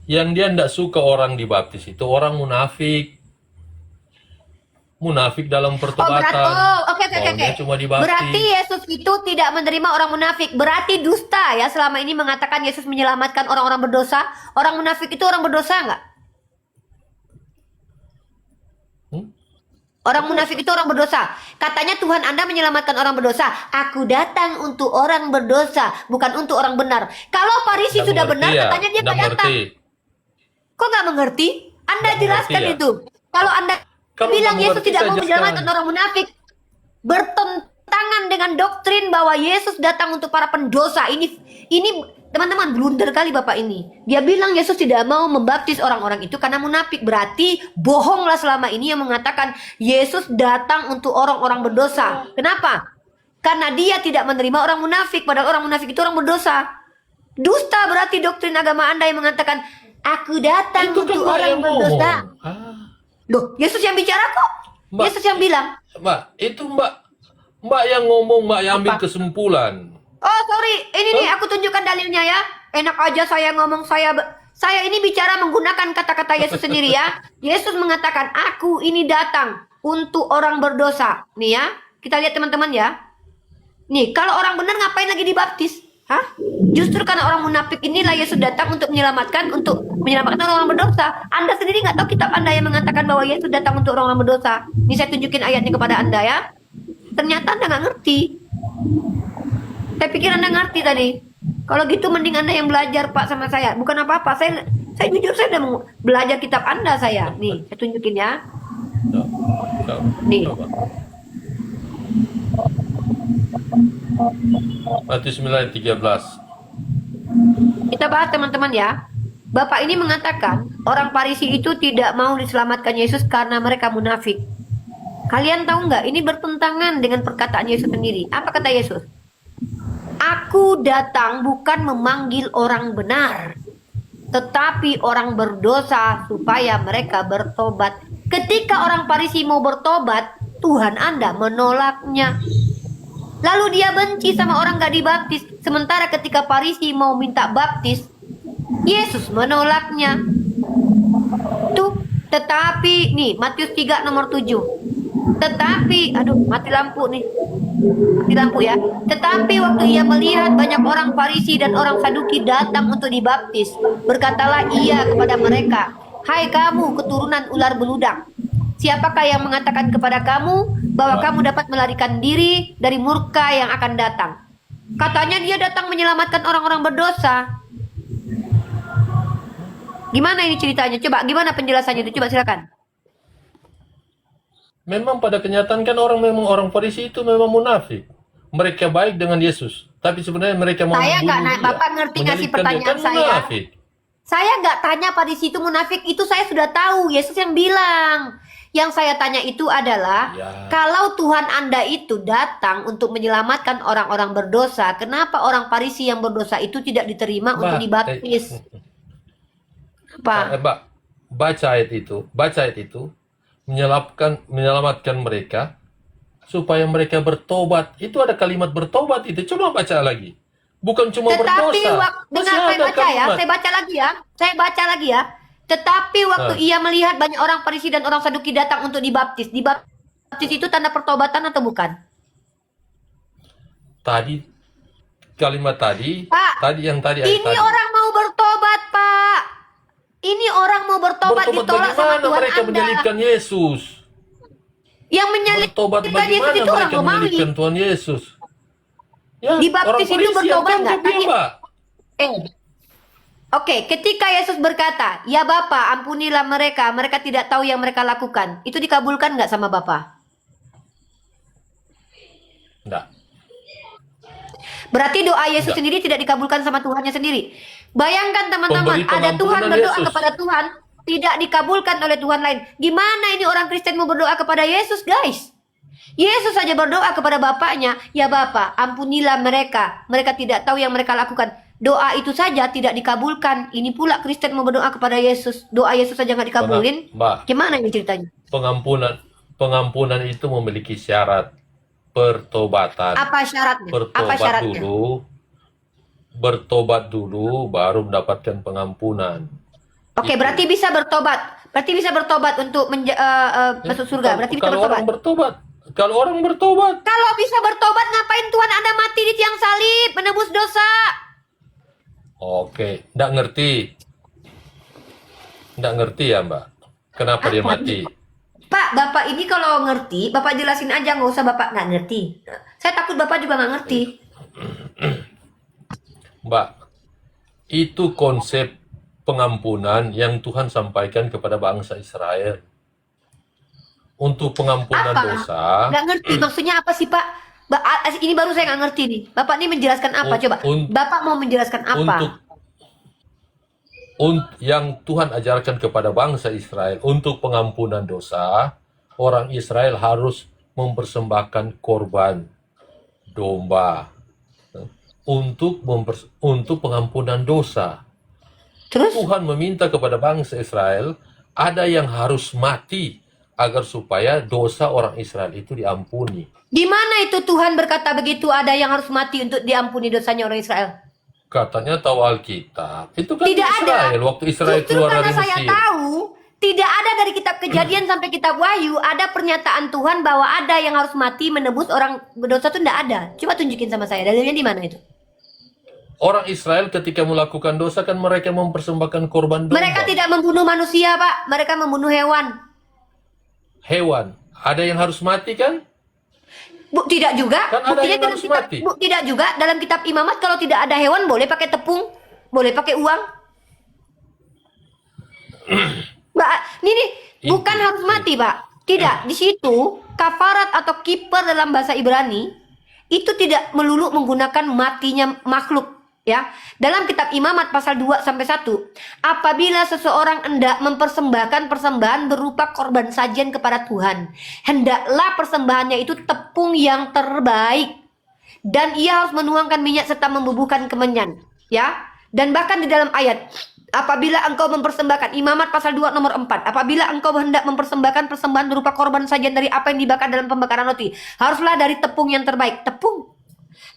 Yang dia tidak suka orang dibaptis itu orang munafik. Munafik dalam pertobatan. Oke. Maunya cuma dibaptis. Berarti Yesus itu tidak menerima orang munafik. Berarti dusta ya selama ini mengatakan Yesus menyelamatkan orang-orang berdosa. Orang munafik itu orang berdosa nggak? Orang munafik itu orang berdosa. Katanya Tuhan Anda menyelamatkan orang berdosa. Aku datang untuk orang berdosa, bukan untuk orang benar. Kalau Farisi sudah benar, ya? katanya dia nggak datang. Kok nggak mengerti? Anda Nggak jelaskan mengerti, ya? itu. Kalau Anda Kalau bilang nggak Yesus mengerti, tidak saya mau menyelamatkan jelaskan. orang munafik, bertentangan dengan doktrin bahwa Yesus datang untuk para pendosa. Ini teman-teman blunder kali Bapak ini. Dia bilang Yesus tidak mau membaptis orang-orang itu karena munafik. Berarti bohonglah selama ini yang mengatakan Yesus datang untuk orang-orang berdosa. Kenapa? Karena dia tidak menerima orang munafik. Padahal orang munafik itu orang berdosa. Dusta berarti doktrin agama Anda yang mengatakan aku datang Itu kan untuk Mbak orang yang berdosa. ngomong. Loh, Yesus yang bicara kok. Mbak, Yesus yang bilang. Mbak, itu Mbak yang ngomong, Mbak yang ambil Apa? kesimpulan. Oh sorry, ini nih aku tunjukkan dalilnya ya. Enak aja saya ngomong, saya ini bicara menggunakan kata-kata Yesus sendiri ya. Yesus mengatakan, aku ini datang untuk orang berdosa. Nih ya, kita lihat teman-teman ya. Nih, kalau orang benar ngapain lagi dibaptis? Hah? Justru karena orang munafik inilah Yesus datang untuk menyelamatkan orang berdosa. Anda sendiri nggak tahu kitab Anda yang mengatakan bahwa Yesus datang untuk orang berdosa. Ini saya tunjukin ayatnya kepada Anda ya. Ternyata Anda nggak ngerti. Saya pikir Anda ngerti tadi. Kalau gitu mending Anda yang belajar Pak sama saya. Bukan apa-apa. Saya jujur saya udah mau belajar kitab Anda saya. Nih, saya tunjukin ya. Nih. Matius 9 ayat 13. Kita bahas teman-teman ya. Bapak ini mengatakan orang Farisi itu tidak mau diselamatkan Yesus karena mereka munafik. Kalian tahu nggak? Ini bertentangan dengan perkataan Yesus sendiri. Apa kata Yesus? Aku datang bukan memanggil orang benar, tetapi orang berdosa supaya mereka bertobat. Ketika orang Farisi mau bertobat, Tuhan Anda menolaknya. Lalu dia benci sama orang gak dibaptis. Sementara ketika Farisi mau minta baptis, Yesus menolaknya. Tuh, tetapi nih Matius 3 nomor 7. Tetapi, aduh mati lampu nih. Mati lampu ya. Tetapi waktu ia melihat banyak orang Farisi dan orang Saduki datang untuk dibaptis, berkatalah ia kepada mereka, hai kamu keturunan ular beludak. Siapakah yang mengatakan kepada kamu bahwa kamu dapat melarikan diri dari murka yang akan datang? Katanya dia datang menyelamatkan orang-orang berdosa. Gimana ini ceritanya? Coba, gimana penjelasannya itu? Coba silakan. Memang pada kenyataan kan orang Farisi itu memang munafik. Mereka baik dengan Yesus, tapi sebenarnya mereka mau Saya nggak, membunuh dia, Bapak ngerti ngasih menyalibkan dia. pertanyaan Kan saya. munafik. Saya nggak tanya Farisi itu munafik, itu saya sudah tahu. Yesus yang bilang. Yang saya tanya itu adalah, Ya. kalau Tuhan Anda itu datang untuk menyelamatkan orang-orang berdosa, kenapa orang Farisi yang berdosa itu tidak diterima untuk dibaptis? Apa? Mbak, baca ayat itu, menyelamatkan mereka supaya mereka bertobat. Itu ada kalimat bertobat itu. Coba baca lagi. Bukan cuma Tetapi berdosa. dengan saya baca ya, saya baca lagi ya. Tetapi waktu ia melihat banyak orang Farisi dan orang Saduki datang untuk dibaptis. Dibaptis itu tanda pertobatan atau bukan? Tadi kalimat tadi, Pak, tadi ayat ini tadi. orang mau bertobat, Pak. Ini orang mau bertobat ditolak sama bagaimana Tuhan mereka Anda. menyalibkan Yesus? Yang menyalibkan Bertobat Yesus bagaimana itu orang mereka Romawi. menyalibkan Tuhan Yesus? Ya, Dibaptis orang itu Farisi bertobat yang nggak? tangkap dia, Pak. Oke, ketika Yesus berkata, ya Bapa, ampunilah mereka, mereka tidak tahu yang mereka lakukan. Itu dikabulkan nggak sama Bapa? Enggak. Berarti doa Yesus Enggak. sendiri tidak dikabulkan sama Tuhannya sendiri. Bayangkan teman-teman, Pemberi ada Tuhan pengampunan berdoa Yesus. kepada Tuhan, tidak dikabulkan oleh Tuhan lain. Gimana ini orang Kristen mau berdoa kepada Yesus, guys? Yesus saja berdoa kepada Bapaknya, ya Bapa, ampunilah mereka. Mereka tidak tahu yang mereka lakukan. Doa itu saja tidak dikabulkan. Ini pula Kristen mau berdoa kepada Yesus. Doa Yesus saja nggak dikabulin. Mbak, Gimana ini ceritanya? pengampunan itu memiliki syarat pertobatan. Apa syaratnya? Apa syaratnya? Bertobat dulu baru mendapatkan pengampunan. Oke, Itu. berarti bisa bertobat. Berarti bisa bertobat untuk masuk surga. Berarti bisa Kalau bertobat. orang bertobat, kalau orang bertobat, Kalau bisa bertobat, ngapain Tuhan Anda mati di tiang salib menebus dosa? oke, nggak ngerti ya Mbak, kenapa dia mati? Pak, Bapak ini kalau ngerti, Bapak jelasin aja, nggak usah Bapak nggak ngerti. Saya takut Bapak juga nggak ngerti. Mbak, itu konsep pengampunan yang Tuhan sampaikan kepada bangsa Israel. Untuk pengampunan Apa? dosa, Nggak ngerti, maksudnya apa sih Pak? Ini baru saya nggak ngerti nih. Bapak ini menjelaskan apa? Coba. Bapak mau menjelaskan apa? yang Tuhan ajarkan kepada bangsa Israel untuk pengampunan dosa, orang Israel harus mempersembahkan korban domba untuk pengampunan dosa. Terus? Tuhan meminta kepada bangsa Israel ada yang harus mati agar supaya dosa orang Israel itu diampuni. Di mana itu Tuhan berkata begitu, ada yang harus mati untuk diampuni dosanya orang Israel? Katanya tahu Alkitab. Itu kan Tidak ada. Israel waktu Israel Justru keluar karena dari saya Mesir. tahu, tidak ada dari kitab Kejadian sampai kitab Wahyu ada pernyataan Tuhan bahwa ada yang harus mati menebus orang berdosa, itu tidak ada. Coba tunjukin sama saya, dalilnya di mana itu? Orang Israel ketika melakukan dosa kan mereka mempersembahkan korban domba. Mereka tidak membunuh manusia, Pak. Mereka membunuh hewan. Hewan. Ada yang harus mati kan? Bu, tidak juga. Kan ada Buktinya yang dalam harus kitab, mati. Bu, tidak juga dalam kitab Imamat kalau tidak ada hewan boleh pakai tepung, boleh pakai uang. Mbak, ini bukan Itu. harus mati, Pak. Tidak, di situ kafarat atau kiper dalam bahasa Ibrani itu tidak melulu menggunakan matinya makhluk, ya. Dalam kitab Imamat pasal 2 sampai 1, apabila seseorang hendak mempersembahkan persembahan berupa korban sajian kepada Tuhan, hendaklah persembahannya itu tepung yang terbaik, dan ia harus menuangkan minyak serta membubuhkan kemenyan, ya. Dan bahkan di dalam ayat, apabila engkau mempersembahkan, Imamat pasal 2 nomor 4, apabila engkau hendak mempersembahkan persembahan berupa korban sajian dari apa yang dibakar dalam pembakaran roti, haruslah dari tepung yang terbaik. Tepung.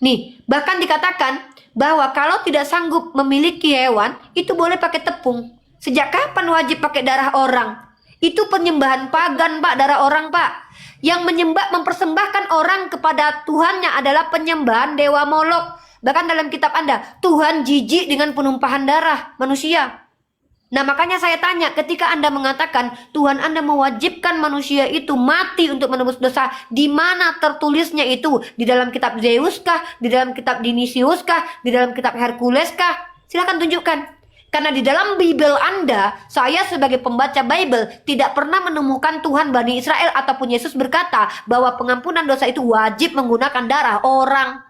Nih, bahkan dikatakan bahwa kalau tidak sanggup memiliki hewan, itu boleh pakai tepung. Sejak kapan wajib pakai darah orang? Itu penyembahan pagan, Pak, darah orang, Pak. Yang mempersembahkan orang kepada Tuhannya adalah penyembahan dewa Molok. Bahkan dalam kitab Anda, Tuhan jijik dengan penumpahan darah manusia. Nah, makanya saya tanya, ketika Anda mengatakan Tuhan Anda mewajibkan manusia itu mati untuk menebus dosa, di mana tertulisnya itu? Di dalam kitab Zeus kah? Di dalam kitab Dionysius kah? Di dalam kitab Hercules kah? Silakan tunjukkan. Karena di dalam Bible Anda, saya sebagai pembaca Bible tidak pernah menemukan Tuhan Bani Israel ataupun Yesus berkata bahwa pengampunan dosa itu wajib menggunakan darah orang.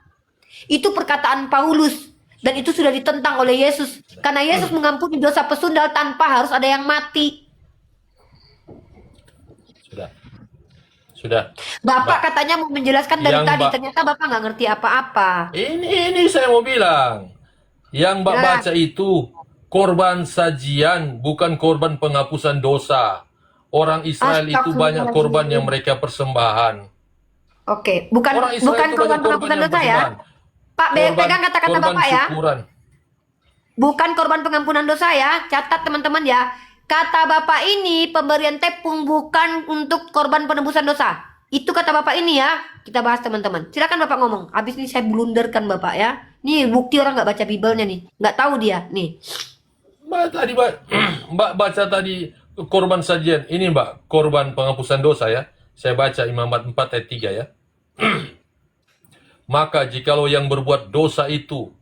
Itu perkataan Paulus. Dan itu sudah ditentang oleh Yesus. Karena Yesus mengampuni dosa pesundal tanpa harus ada yang mati. Sudah. Bapak katanya mau menjelaskan dari Yang tadi. Ternyata Bapak nggak ngerti apa-apa. Ini saya mau bilang. Yang Mbak Nah. baca itu korban sajian, bukan korban penghapusan dosa. Orang Israel itu banyak korban yang mereka persembahan. Oke, bukan Orang Israel bukan itu korban banyak penghapusan yang dosa ya. persembahan. Pak, pegang kata-kata Korban Bapak ya. syukuran. Bukan korban pengampunan dosa ya. Catat teman-teman ya. Kata Bapak ini pemberian tepung bukan untuk korban penebusan dosa. Itu kata Bapak ini ya. Kita bahas teman-teman. Silakan Bapak ngomong. Habis ini saya blunderkan Bapak ya. Nih bukti orang nggak baca Bible-nya nih. Nggak tahu dia. Nih. Mbak baca tadi korban sajian. Ini Mbak, korban penghapusan dosa ya. Saya baca Imamat 4 ayat 3 ya. Maka jikalau yang berbuat dosa itu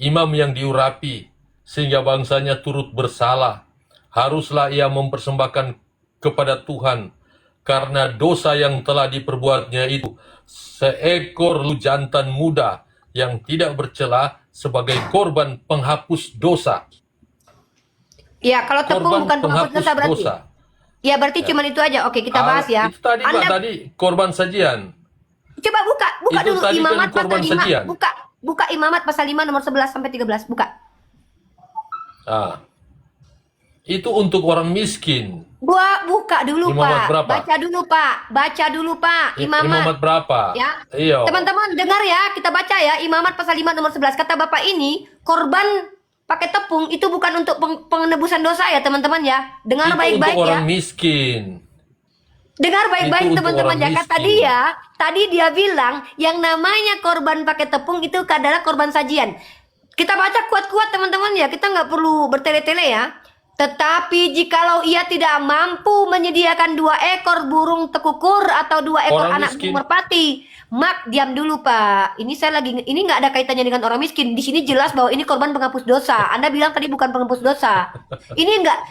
imam yang diurapi sehingga bangsanya turut bersalah, haruslah ia mempersembahkan kepada Tuhan karena dosa yang telah diperbuatnya itu seekor jantan muda yang tidak bercela sebagai korban penghapus dosa. Ya, kalau tepung bukan penghapus dosa berarti. Ya berarti cuman itu aja. Oke, kita bahas ya. Itu tadi, Mbak, Anda tadi korban sajian. coba buka Itu dulu tadi kan Imamat pasal korban 5. sajian. Buka Imamat pasal 5 nomor 11 sampai 13. Buka. Itu untuk orang miskin. Buka dulu, Imamat Pak. berapa? Baca dulu, Pak. Imamat berapa? Ya. Iya. Teman-teman dengar ya, kita baca ya Imamat pasal 5 nomor 11. Kata Bapak ini, korban pakai tepung itu bukan untuk penebusan dosa ya, teman-teman ya. Dengar Itu baik-baik untuk ya. orang miskin. Dengar baik-baik Itu untuk teman-teman orang ya. Kata miskin. tadi dia bilang yang namanya korban pakai tepung itu adalah korban sajian. Kita baca kuat-kuat teman-teman ya. Kita nggak perlu bertele-tele ya. Tetapi jikalau ia tidak mampu menyediakan 2 ekor burung tekukur atau 2 ekor Orang anak miskin. burung merpati, diam dulu Pak. Ini nggak ada kaitannya dengan orang miskin. Di sini jelas bahwa ini korban penghapus dosa. Anda bilang tadi bukan penghapus dosa.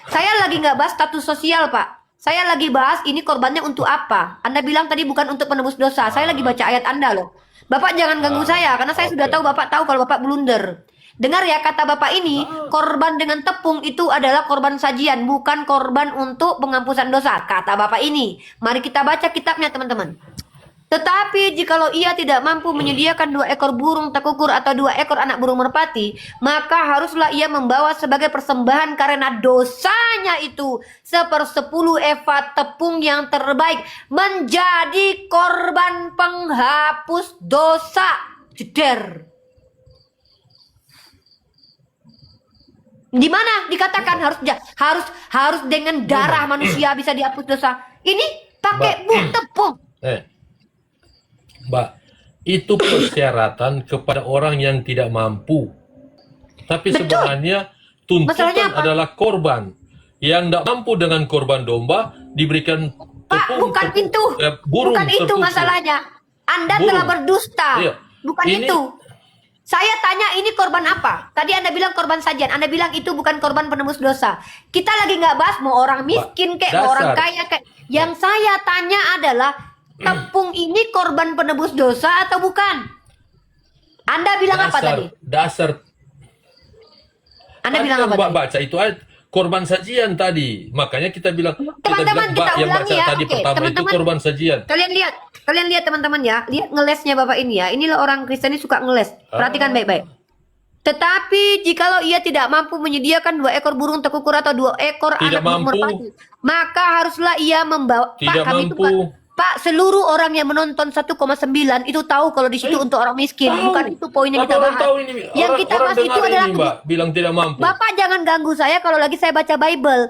Saya lagi nggak bahas status sosial Pak. Saya lagi bahas ini korbannya untuk apa. Anda bilang tadi bukan untuk penebus dosa. Saya lagi baca ayat Anda loh. Bapak jangan ganggu saya karena saya sudah tahu Bapak tahu kalau Bapak blunder. Dengar ya kata Bapak ini, korban dengan tepung itu adalah korban sajian, bukan korban untuk penghampusan dosa. Kata Bapak ini. Mari kita baca kitabnya teman-teman. Tetapi jikalau ia tidak mampu menyediakan 2 ekor burung tekukur atau 2 ekor anak burung merpati, maka haruslah ia membawa sebagai persembahan karena dosanya itu 1/10 eva tepung yang terbaik menjadi korban penghapus dosa. Jeder. Di mana dikatakan harus dengan darah manusia bisa dihapus dosa? Ini pakai tepung. Mbak, itu persyaratan kepada orang yang tidak mampu. Tapi Betul. sebenarnya Masalahnya tuntutan apa? adalah korban. Yang tidak mampu dengan korban domba diberikan Pak, tepung, bukan itu. burung Bukan itu terkukur. masalahnya. Anda Burung. telah berdusta. Iya. Bukan Ini- itu. Saya tanya ini korban apa? Tadi Anda bilang korban sajian. Anda bilang itu bukan korban penembus dosa. Kita lagi nggak bahas mau orang miskin kayak mau orang dasar. kaya kayak. Yang saya tanya adalah tepung ini korban penebus dosa atau bukan? Anda bilang apa tadi? Dasar. Anda Tadi bilang yang apa Mbak tadi? baca itu ayat korban sajian tadi. Makanya kita bilang, Teman-teman, kita yang ulangi baca ya. tadi Oke, pertama itu teman-teman. korban sajian. Kalian lihat teman-teman ya. Lihat ngelesnya Bapak ini ya. Inilah orang Kristen ini suka ngeles. Perhatikan baik-baik. Tetapi jikalau ia tidak mampu menyediakan 2 ekor burung tekukur atau 2 ekor Tidak anak burung mampu. merpati, maka haruslah ia membawa. Tidak kami itu mampu. Pak, seluruh orang yang menonton 1,9 itu tahu kalau di situ untuk orang miskin. Tahu. Bukan itu poin yang Tapi kita orang bahas. tahu ini, Yang orang- kita orang bahas itu dengar adalah ini, Mbak, bilang tidak mampu. Bapak jangan ganggu saya kalau lagi saya baca Bible.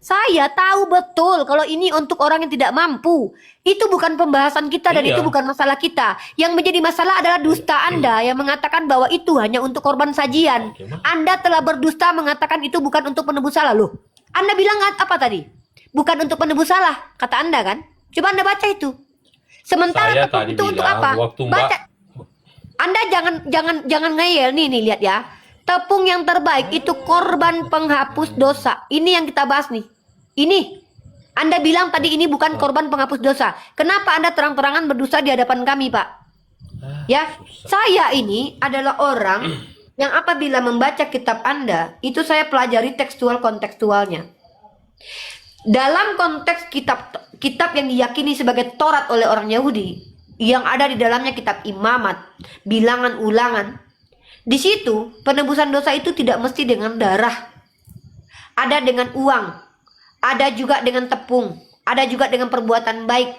Saya tahu betul kalau ini untuk orang yang tidak mampu. Itu bukan pembahasan kita dan Iya. itu bukan masalah kita. Yang menjadi masalah adalah dusta Anda yang mengatakan bahwa itu hanya untuk korban sajian. Oke, Ma. Anda telah berdusta mengatakan itu bukan untuk penebus salah loh. Anda bilang apa tadi? Bukan untuk penebus salah, kata Anda kan? Coba Anda baca itu. Sementara Saya tepung tadi itu untuk bilang, apa? waktu Mbak- Baca. Anda jangan ngeyel nih lihat ya. Tepung yang terbaik itu korban penghapus dosa. Ini yang kita bahas nih. Ini. Anda bilang tadi ini bukan korban penghapus dosa. Kenapa Anda terang-terangan berdosa di hadapan kami, Pak? Ya, saya ini adalah orang yang apabila membaca kitab Anda, itu saya pelajari kontekstualnya. Dalam konteks kitab yang diyakini sebagai Taurat oleh orang Yahudi, yang ada di dalamnya kitab Imamat, Bilangan Ulangan, di situ penebusan dosa itu tidak mesti dengan darah. Ada dengan uang, ada juga dengan tepung, ada juga dengan perbuatan baik.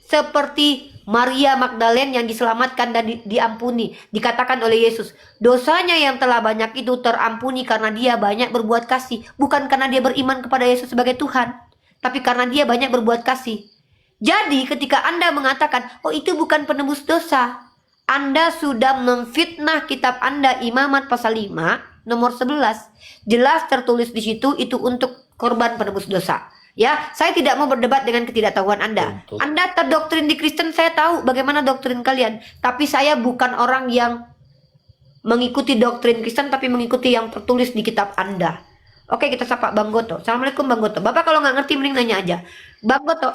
Seperti Maria Magdalene yang diselamatkan dan diampuni. Dikatakan oleh Yesus, dosanya yang telah banyak itu terampuni karena dia banyak berbuat kasih. Bukan karena dia beriman kepada Yesus sebagai Tuhan, tapi karena dia banyak berbuat kasih. Jadi ketika Anda mengatakan, oh itu bukan penebus dosa, Anda sudah memfitnah kitab Anda Imamat pasal 5 nomor 11. Jelas tertulis di situ itu untuk korban penebus dosa. Ya, saya tidak mau berdebat dengan ketidaktahuan Anda. Betul. Anda terdoktrin di Kristen, saya tahu bagaimana doktrin kalian. Tapi saya bukan orang yang mengikuti doktrin Kristen, tapi mengikuti yang tertulis di kitab Anda. Oke, kita sapa Bang Goto. Assalamualaikum Bang Goto. Bapak kalau nggak ngerti mending nanya aja. Bang Goto.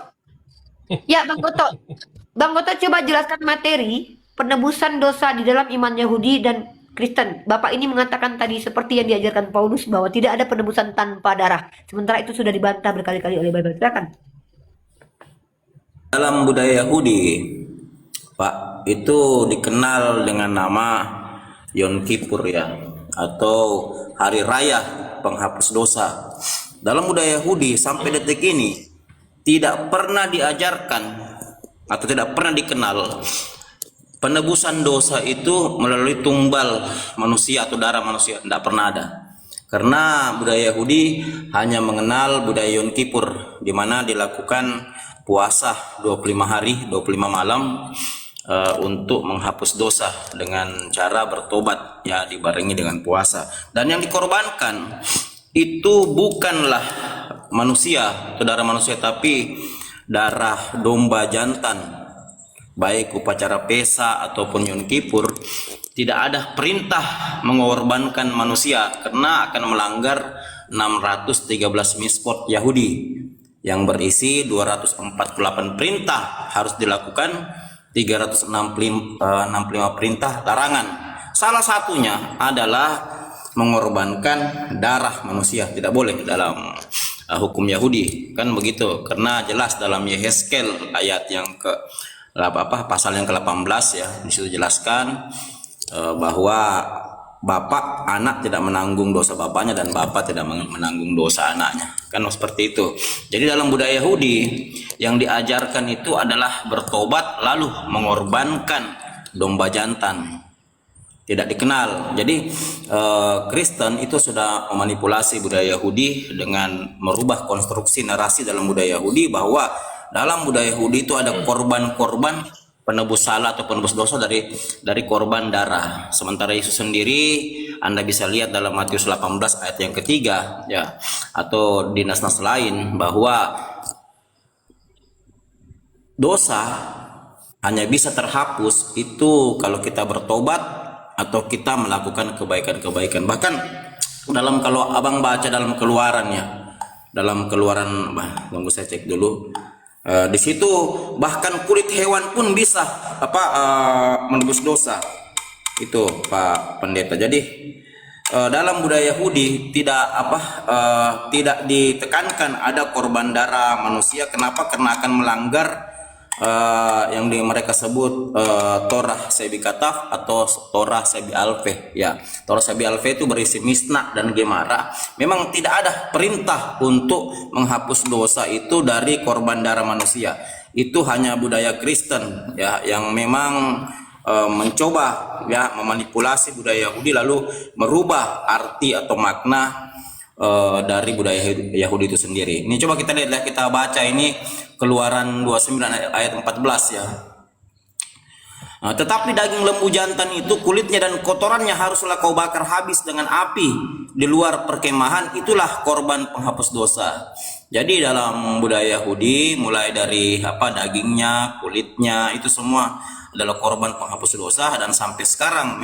Ya, Bang Goto. Bang Goto coba jelaskan materi penebusan dosa di dalam iman Yahudi dan Kristen. Bapak ini mengatakan tadi seperti yang diajarkan Paulus bahwa tidak ada penebusan tanpa darah. Sementara itu sudah dibantah berkali-kali oleh Bible. Silakan. Dalam budaya Yahudi, Pak, itu dikenal dengan nama Yom Kippur ya, atau hari raya penghapus dosa. Dalam budaya Yahudi sampai detik ini tidak pernah diajarkan atau tidak pernah dikenal penebusan dosa itu melalui tumbal manusia atau darah manusia. Tidak pernah ada. Karena budaya Yahudi hanya mengenal budaya Yom Kippur, di mana dilakukan puasa 25 hari, 25 malam untuk menghapus dosa dengan cara bertobat, ya, dibarengi dengan puasa. Dan yang dikorbankan itu bukanlah manusia atau darah manusia, tapi darah domba jantan. Baik upacara Pesa ataupun Yom Kippur, tidak ada perintah mengorbankan manusia karena akan melanggar 613 mitzvot Yahudi yang berisi 248 perintah harus dilakukan, 365 perintah larangan. Salah satunya adalah mengorbankan darah manusia. Tidak boleh dalam hukum Yahudi, kan begitu. Karena jelas dalam Yehezkel ayat yang pasal yang ke-18 ya, di situ jelaskan bahwa bapak anak tidak menanggung dosa bapaknya dan bapak tidak menanggung dosa anaknya, kan seperti itu. Jadi dalam budaya Yahudi yang diajarkan itu adalah bertobat lalu mengorbankan domba jantan, tidak dikenal. Jadi Kristen itu sudah memanipulasi budaya Yahudi dengan merubah konstruksi narasi dalam budaya Yahudi bahwa dalam budaya Yahudi itu ada korban-korban penebus salah atau penebus dosa dari korban darah. Sementara Yesus sendiri Anda bisa lihat dalam Matius 18 ayat yang ketiga ya, atau di nas-nas lain, bahwa dosa hanya bisa terhapus itu kalau kita bertobat atau kita melakukan kebaikan-kebaikan. Bahkan dalam, kalau abang baca dalam Keluarannya, dalam Keluaran, tunggu saya cek dulu. Di situ bahkan kulit hewan pun bisa menebus dosa. Itu Pak Pendeta. Jadi dalam budaya Yahudi tidak ditekankan ada korban darah manusia. Kenapa? Karena akan melanggar yang mereka sebut Torah Sebi Kataf atau Torah Sebi Alfe ya. Torah Sebi Alfe itu berisi Misna dan Gemara. Memang tidak ada perintah untuk menghapus dosa itu dari korban darah manusia. Itu hanya budaya Kristen ya, yang memang mencoba ya memanipulasi budaya Yahudi lalu merubah arti atau makna dari budaya Yahudi itu sendiri. Ini coba kita lihat, kita baca ini Keluaran 29 ayat 14 ya. Tetapi daging lembu jantan itu, kulitnya dan kotorannya haruslah kau bakar habis dengan api di luar perkemahan, itulah korban penghapus dosa. Jadi dalam budaya Yahudi mulai dari dagingnya, kulitnya itu semua adalah korban penghapus dosa, dan sampai sekarang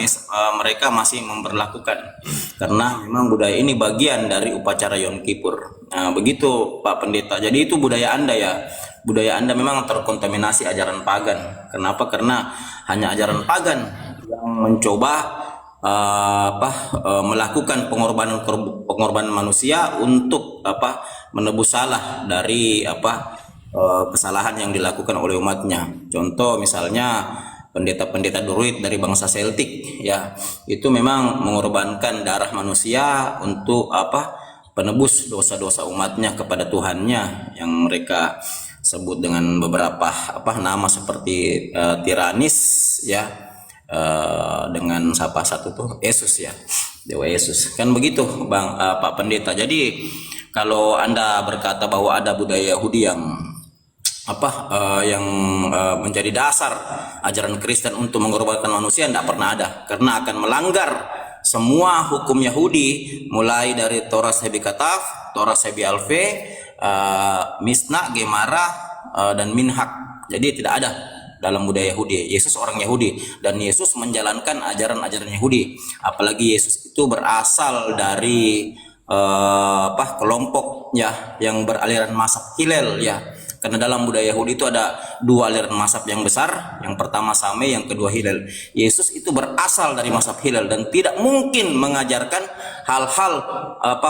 mereka masih memberlakukan karena memang budaya ini bagian dari upacara Yom Kippur. Nah, begitu Pak Pendeta. Jadi itu budaya Anda ya. Budaya Anda memang terkontaminasi ajaran pagan. Kenapa? Karena hanya ajaran pagan yang mencoba melakukan pengorbanan manusia untuk menebus salah dari kesalahan yang dilakukan oleh umatnya. Contoh misalnya pendeta-pendeta druid dari bangsa Celtic ya, itu memang mengorbankan darah manusia untuk penebus dosa-dosa umatnya kepada Tuhannya, yang mereka sebut dengan beberapa nama seperti Tiranis ya, dengan satu tuh Yesus ya, Dewa Yesus, kan begitu Bang Pak Pendeta. Jadi kalau Anda berkata bahwa ada budaya Yahudi yang menjadi dasar ajaran Kristen untuk mengorbankan manusia, tidak pernah ada, karena akan melanggar semua hukum Yahudi mulai dari Torah Sebi Kataf, Torah Sebi Alfe, Misna, Gemara, dan Minhag. Jadi tidak ada dalam budaya Yahudi. Yesus orang Yahudi dan Yesus menjalankan ajaran-ajaran Yahudi. Apalagi Yesus itu berasal dari kelompok ya yang beraliran mazhab Hillel ya. Karena dalam budaya Yahudi itu ada dua aliran mazhab yang besar, yang pertama Same, yang kedua Hillel. Yesus itu berasal dari mazhab Hillel dan tidak mungkin mengajarkan hal-hal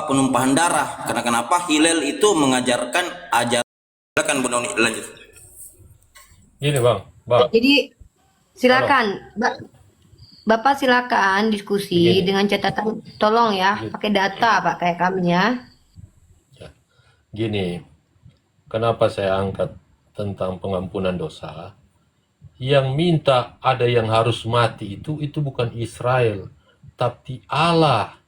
penumpahan darah. Karena kenapa? Hillel itu mengajarkan ajaran. Silakan Bu Noni, lanjut. Gini Bang. Jadi silakan, Bapak silakan diskusi dengan catatan, tolong ya, pakai data Pak kayak kami ya. Gini, kenapa saya angkat tentang pengampunan dosa? Yang minta ada yang harus mati itu bukan Israel, tapi Allah.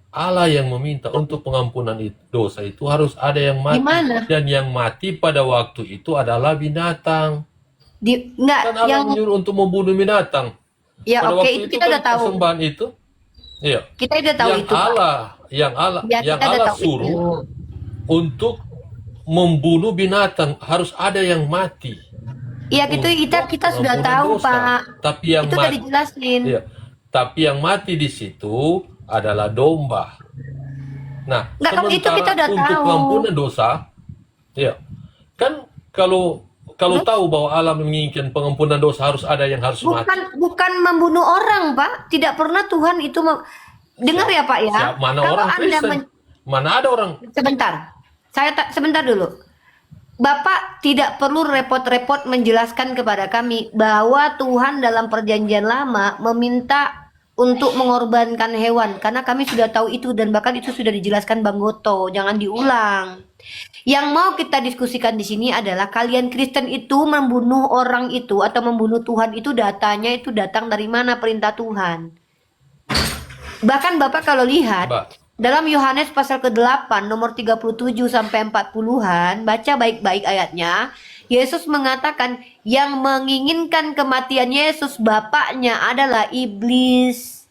Allah yang meminta untuk pengampunan dosa itu harus ada yang mati. Gimana? Dan yang mati pada waktu itu adalah binatang. Enggak, Kan Allah menyuruh untuk membunuh binatang. ya Pada oke, waktu itu itu kita kan udah tahu. persembahan itu, iya. Kita udah tahu Yang itu, Pak. yang Ya, kita udah Allah tahu suruh itu. untuk membunuh binatang harus ada yang mati. Iya gitu, kita sudah Pengampunan tahu dosa. Pak. Tapi yang Itu tadi jelasin. Iya. Tapi yang mati di situ adalah domba. Nah, Nggak, kalau itu kita udah untuk tahu. pengampunan dosa, ya kan kalau tahu bahwa Allah menginginkan pengampunan dosa harus ada yang harus mati. Bukan membunuh orang, Pak. Tidak pernah Tuhan itu dengar ya, Pak ya. Mana Kalau orang Anda Kristen? Mana ada orang? sebentar. Sebentar dulu. Bapak tidak perlu repot-repot menjelaskan kepada kami bahwa Tuhan dalam perjanjian lama meminta untuk mengorbankan hewan, karena kami sudah tahu itu dan bahkan itu sudah dijelaskan Bang Goto, jangan diulang. Yang mau kita diskusikan di sini adalah kalian Kristen itu membunuh orang itu atau membunuh Tuhan itu datanya itu datang dari mana perintah Tuhan. Bahkan Bapak kalau lihat dalam Yohanes pasal ke-8 nomor 37 sampai 40-an, baca baik-baik ayatnya. Yesus mengatakan yang menginginkan kematian Yesus bapaknya adalah iblis.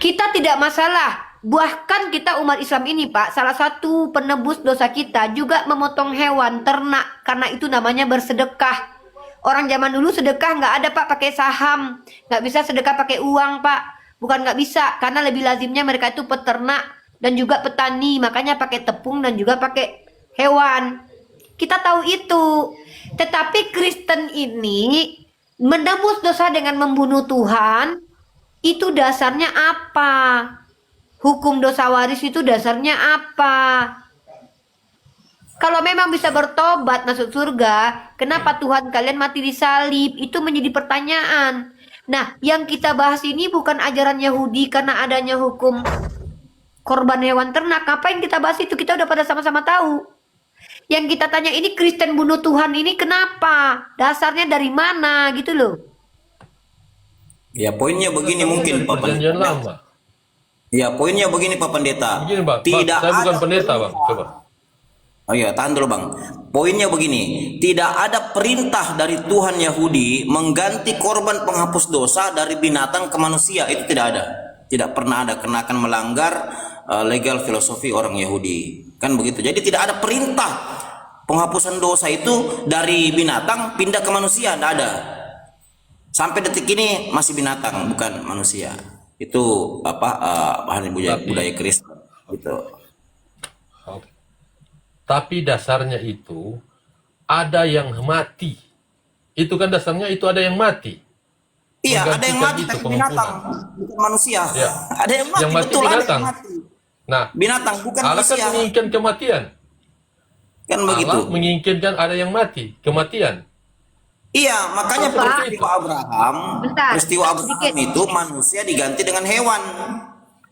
Kita tidak masalah. Bahkan kita umat Islam ini Pak, salah satu penebus dosa kita juga memotong hewan ternak. Karena itu namanya bersedekah. Orang zaman dulu sedekah nggak ada Pak pakai saham. Nggak bisa sedekah pakai uang Pak. Bukan nggak bisa, karena lebih lazimnya mereka itu peternak dan juga petani. Makanya pakai tepung dan juga pakai hewan. Kita tahu itu. Tetapi Kristen ini menebus dosa dengan membunuh Tuhan. Itu dasarnya apa? Hukum dosa waris itu dasarnya apa? Kalau memang bisa bertobat masuk surga, kenapa Tuhan kalian mati di salib? Itu menjadi pertanyaan. Nah, yang kita bahas ini bukan ajaran Yahudi karena adanya hukum korban hewan ternak. Ngapain kita bahas itu? Kita udah pada sama-sama tahu. Yang kita tanya ini Kristen bunuh Tuhan ini kenapa? Dasarnya dari mana gitu loh. Ya poinnya begini mungkin Pak Perjanjian Pendeta. lama. Ya poinnya begini Pak Pendeta. Begini Bang, Tidak saya bukan ada pendeta Bang, coba. Oh iya, tahan dulu Bang. Poinnya begini, tidak ada perintah dari Tuhan Yahudi mengganti korban penghapus dosa dari binatang ke manusia. Itu tidak ada. Tidak pernah ada, karena akan melanggar legal filosofi orang Yahudi. Kan begitu. Jadi tidak ada perintah penghapusan dosa itu dari binatang pindah ke manusia, tidak ada. Sampai detik ini masih binatang, bukan manusia. Itu bahan budaya Kristen gitu. Tapi dasarnya itu ada yang mati. Itu kan dasarnya itu ada yang mati. Iya, ada yang mati Itu tapi pengampunan. binatang, bukan manusia. Ya. Ada yang mati, Yang mati betul ada binatang. yang mati. Nah, Binatang bukan Allah kan manusia. menginginkan kematian. Kan begitu. Allah menginginkan ada yang mati, kematian. Iya, makanya Pak. peristiwa Abraham, Bentar, peristiwa Abraham sedikit. itu manusia diganti dengan hewan.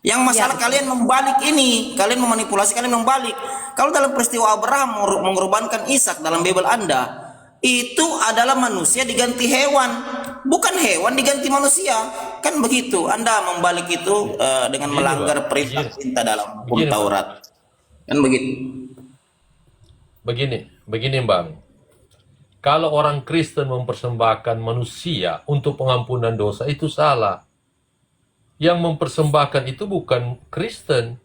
Yang masalah kalian membalik ini, kalian memanipulasi, kalian membalik. Kalau dalam peristiwa Abraham mengorbankan Ishak dalam Bible Anda, itu adalah manusia diganti hewan, bukan hewan diganti manusia. Kan begitu. Anda membalik itu dengan Begini, melanggar Pak. perintah dalam hukum Begini, Pak. Taurat. Kan begitu. Begini Bang. Kalau orang Kristen mempersembahkan manusia untuk pengampunan dosa itu salah. Yang mempersembahkan itu bukan Kristen.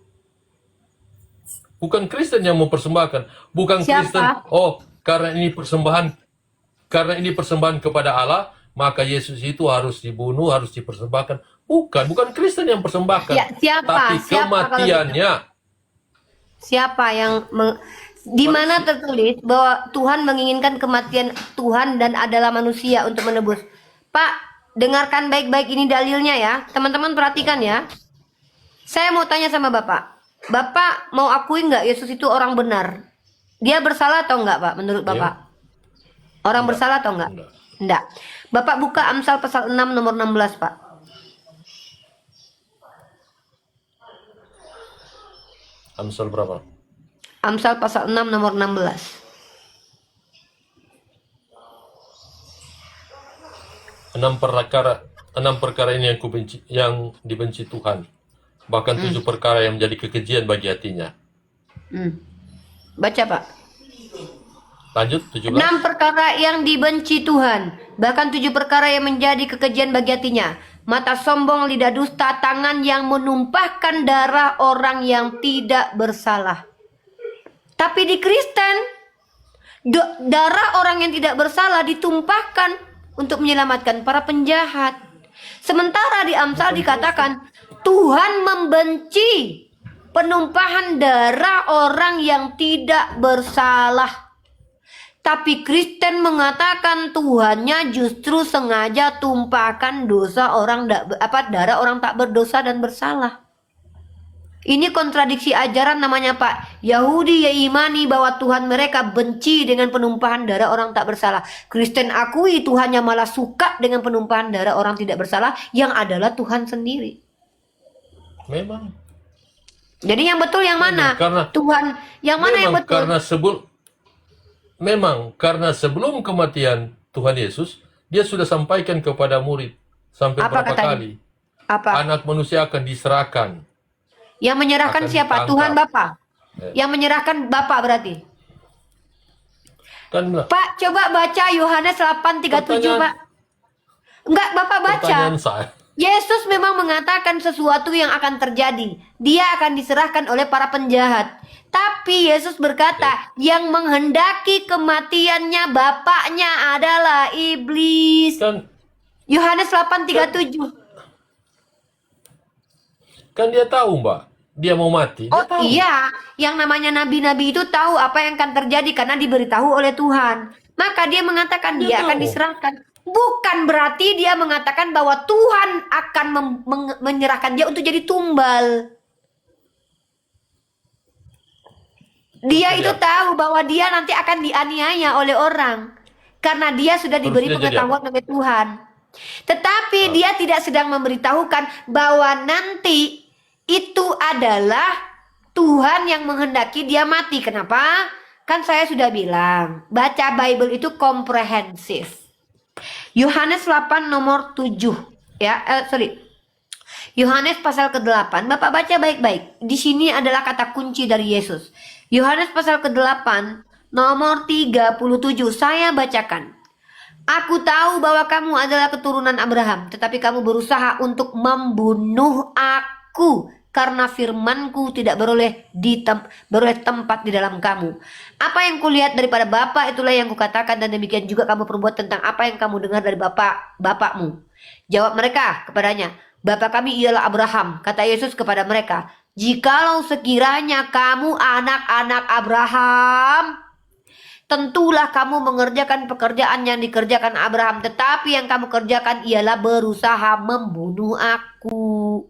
Bukan Kristen yang mempersembahkan. Bukan Siapa? Kristen. Oh, karena ini persembahan kepada Allah, maka Yesus itu harus dibunuh, harus dipersembahkan. Bukan Kristen yang persembahkan. Ya, siapa? Tapi Siapa kalau kematiannya. Siapa yang Di mana tertulis bahwa Tuhan menginginkan kematian Tuhan dan adalah manusia untuk menebus. Pak, dengarkan baik-baik ini dalilnya ya. Teman-teman perhatikan ya. Saya mau tanya sama Bapak. Bapak mau akui nggak Yesus itu orang benar? Dia bersalah atau enggak, Pak, menurut Bapak? Orang bersalah atau enggak? Enggak. Bapak buka Amsal pasal 6 nomor 16, Pak. Amsal berapa? Amsal pasal 6 nomor 16. Enam perkara ini yang kubenci, yang dibenci Tuhan. Bahkan 7 perkara yang menjadi kekejian bagi hatinya. Baca, Pak. Lanjut, 17. 6 perkara yang dibenci Tuhan, bahkan 7 perkara yang menjadi kekejian bagi hatinya. Mata sombong, lidah dusta, tangan yang menumpahkan darah orang yang tidak bersalah. Tapi di Kristen, darah orang yang tidak bersalah ditumpahkan untuk menyelamatkan para penjahat. Sementara di Amsal dikatakan, Tuhan membenci penumpahan darah orang yang tidak bersalah. Tapi Kristen mengatakan Tuhannya justru sengaja tumpahkan darah orang tak berdosa dan bersalah. Ini kontradiksi ajaran namanya, Pak. Yahudi ya imani bahwa Tuhan mereka benci dengan penumpahan darah orang tak bersalah. Kristen akui Tuhannya malah suka dengan penumpahan darah orang tidak bersalah yang adalah Tuhan sendiri. Memang. Jadi yang betul yang mana? Tuhan yang mana yang betul? Karena sebelum kematian Tuhan Yesus, dia sudah sampaikan kepada murid sampai berapa kali. Apa? Anak manusia akan diserahkan. Yang menyerahkan siapa? Ditangkap. Tuhan Bapa. Yang menyerahkan Bapa berarti. Pak, coba baca Yohanes 8:37, Pak. Enggak, Bapak baca. Yesus memang mengatakan sesuatu yang akan terjadi. Dia akan diserahkan oleh para penjahat. Tapi Yesus berkata, yang menghendaki kematiannya bapaknya adalah iblis. Yohanes 8:37. Kan dia tahu, Mbak. Dia mau mati. Oh iya, yang namanya nabi-nabi itu tahu apa yang akan terjadi karena diberitahu oleh Tuhan. Maka dia mengatakan dia akan diserahkan. Bukan berarti dia mengatakan bahwa Tuhan akan menyerahkan dia untuk jadi tumbal. Dia itu tahu bahwa dia nanti akan dianiaya oleh orang. Karena dia sudah diberi pengetahuan oleh Tuhan. Tetapi dia tidak sedang memberitahukan bahwa nanti itu adalah Tuhan yang menghendaki dia mati. Kenapa? Kan saya sudah bilang, baca Bible itu komprehensif. Yohanes 8 nomor 7. Yohanes pasal ke-8. Bapak baca baik-baik. Di sini adalah kata kunci dari Yesus. Yohanes pasal ke-8 nomor 37. Saya bacakan. Aku tahu bahwa kamu adalah keturunan Abraham, tetapi kamu berusaha untuk membunuh aku karena firmanku tidak beroleh tempat di dalam kamu. Apa yang kulihat daripada Bapa itulah yang kukatakan, dan demikian juga kamu perbuat tentang apa yang kamu dengar dari bapakmu. Jawab mereka kepadanya, Bapa kami ialah Abraham. Kata Yesus kepada mereka, jikalau sekiranya kamu anak-anak Abraham, tentulah kamu mengerjakan pekerjaan yang dikerjakan Abraham. Tetapi yang kamu kerjakan ialah berusaha membunuh aku.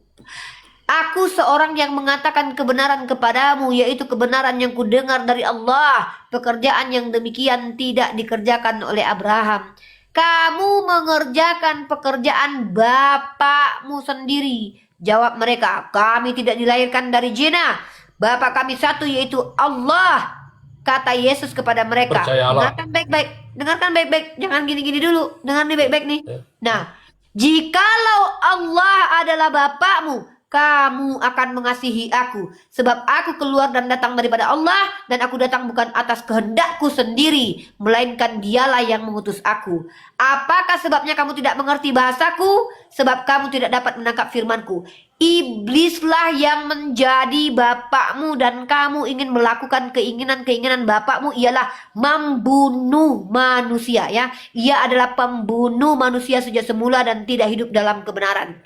Aku seorang yang mengatakan kebenaran kepadamu, yaitu kebenaran yang kudengar dari Allah. Pekerjaan yang demikian tidak dikerjakan oleh Abraham. Kamu mengerjakan pekerjaan bapakmu sendiri. Jawab mereka, kami tidak dilahirkan dari zina. Bapa kami satu, yaitu Allah. Kata Yesus kepada mereka, dengarkan baik-baik, dengarkan baik-baik, jangan gini-gini dulu, dengar nih baik-baik nih. Nah, jikalau Allah adalah Bapakmu, kamu akan mengasihi aku, sebab aku keluar dan datang daripada Allah, dan aku datang bukan atas kehendakku sendiri, melainkan dialah yang mengutus aku. Apakah sebabnya kamu tidak mengerti bahasaku? Sebab kamu tidak dapat menangkap firmanku. Iblislah yang menjadi bapakmu, dan kamu ingin melakukan keinginan-keinginan bapakmu, ialah membunuh manusia. Ya, ia adalah pembunuh manusia sejak semula dan tidak hidup dalam kebenaran.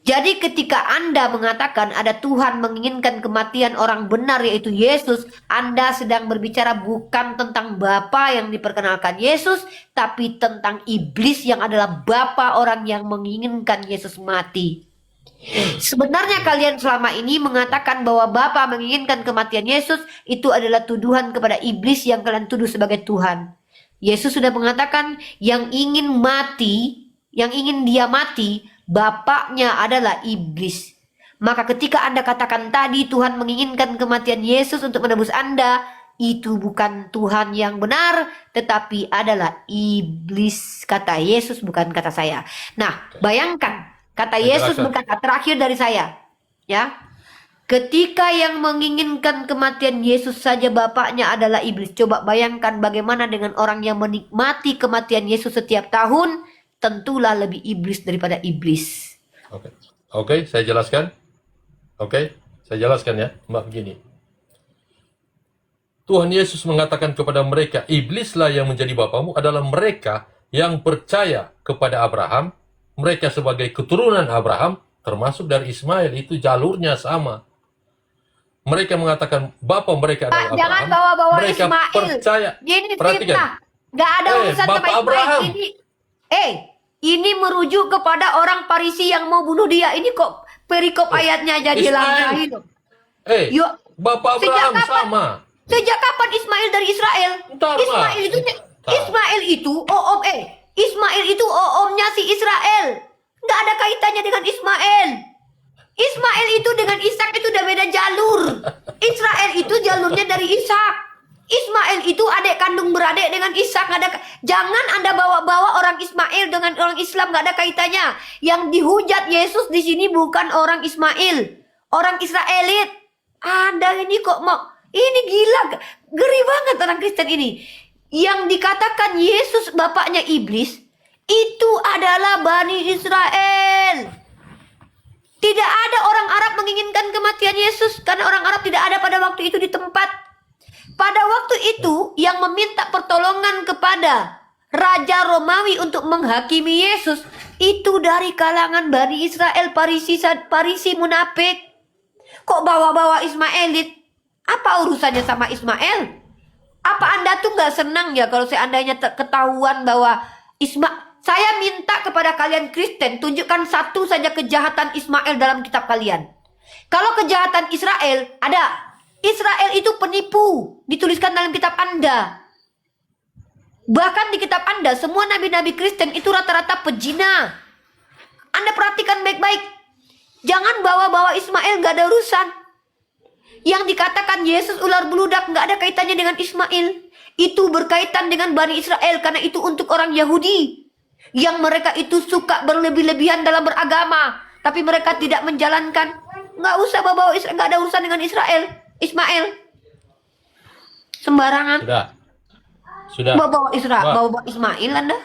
Jadi ketika Anda mengatakan ada Tuhan menginginkan kematian orang benar yaitu Yesus, Anda sedang berbicara bukan tentang Bapa yang diperkenalkan Yesus, tapi tentang iblis yang adalah bapa orang yang menginginkan Yesus mati. Sebenarnya kalian selama ini mengatakan bahwa Bapa menginginkan kematian Yesus, itu adalah tuduhan kepada iblis yang kalian tuduh sebagai Tuhan. Yesus sudah mengatakan yang ingin mati, yang ingin dia mati, bapaknya adalah iblis. Maka ketika Anda katakan tadi Tuhan menginginkan kematian Yesus untuk menebus Anda, itu bukan Tuhan yang benar, tetapi adalah iblis. Kata Yesus, bukan kata saya. Nah, bayangkan, kata Yesus berkata terakhir dari saya, ya. Ketika yang menginginkan kematian Yesus saja bapaknya adalah iblis. Coba bayangkan bagaimana dengan orang yang menikmati kematian Yesus setiap tahun, tentulah lebih iblis daripada iblis. Oke, saya jelaskan. Saya jelaskan ya, Mbak, begini. Tuhan Yesus mengatakan kepada mereka, iblislah yang menjadi bapamu adalah mereka yang percaya kepada Abraham, mereka sebagai keturunan Abraham, termasuk dari Ismail, itu jalurnya sama. Mereka mengatakan bapa mereka adalah Abraham. Jangan bawa-bawa mereka Ismail. Percaya. Ini Perhatikan. fitnah. Gak ada urusan Bapak sama Ismail. Abraham. Ini merujuk kepada orang Parisi yang mau bunuh dia. Ini kok perikop ayatnya jadi Ismail. langkahin. Yuk, Bapak Abraham sama. Sejak kapan Ismail dari Israel? Ntar, Ismail itu Ismail itu omnya si Israel. Nggak ada kaitannya dengan Ismail. Ismail itu dengan Ishak itu udah beda jalur. Israel itu jalurnya dari Ishak. Ismail itu adik kandung beradik dengan Ishak. Jangan Anda bawa-bawa orang Ismail dengan orang Islam, nggak ada kaitannya. Yang dihujat Yesus di sini bukan orang Ismail, orang Israelit. Anda ini kok mau? Ini gila, geri banget orang Kristen ini. Yang dikatakan Yesus bapaknya iblis, itu adalah Bani Israel. Tidak ada orang Arab menginginkan kematian Yesus, karena orang Arab tidak ada pada waktu itu di tempat. Pada waktu itu yang meminta pertolongan kepada Raja Romawi untuk menghakimi Yesus, itu dari kalangan Bani Israel, Parisi munafik. Kok bawa-bawa Ismailit? Apa urusannya sama Ismail? Apa Anda tuh gak senang ya kalau seandainya ketahuan bahwa saya minta kepada kalian Kristen, tunjukkan satu saja kejahatan Ismail dalam kitab kalian. Kalau kejahatan Israel, ada. Israel itu penipu, dituliskan dalam kitab Anda. Bahkan di kitab Anda, semua nabi-nabi Kristen itu rata-rata pezina. Anda perhatikan baik-baik. Jangan bawa-bawa Ismail, gak ada urusan. Yang dikatakan Yesus ular beludak gak ada kaitannya dengan Ismail. Itu berkaitan dengan Bani Israel, karena itu untuk orang Yahudi. Yang mereka itu suka berlebih-lebihan dalam beragama, tapi mereka tidak menjalankan. Nggak usah bawa Israel, nggak ada urusan dengan Ismail. Sembarangan. Sudah. Bawa Ismail Anda.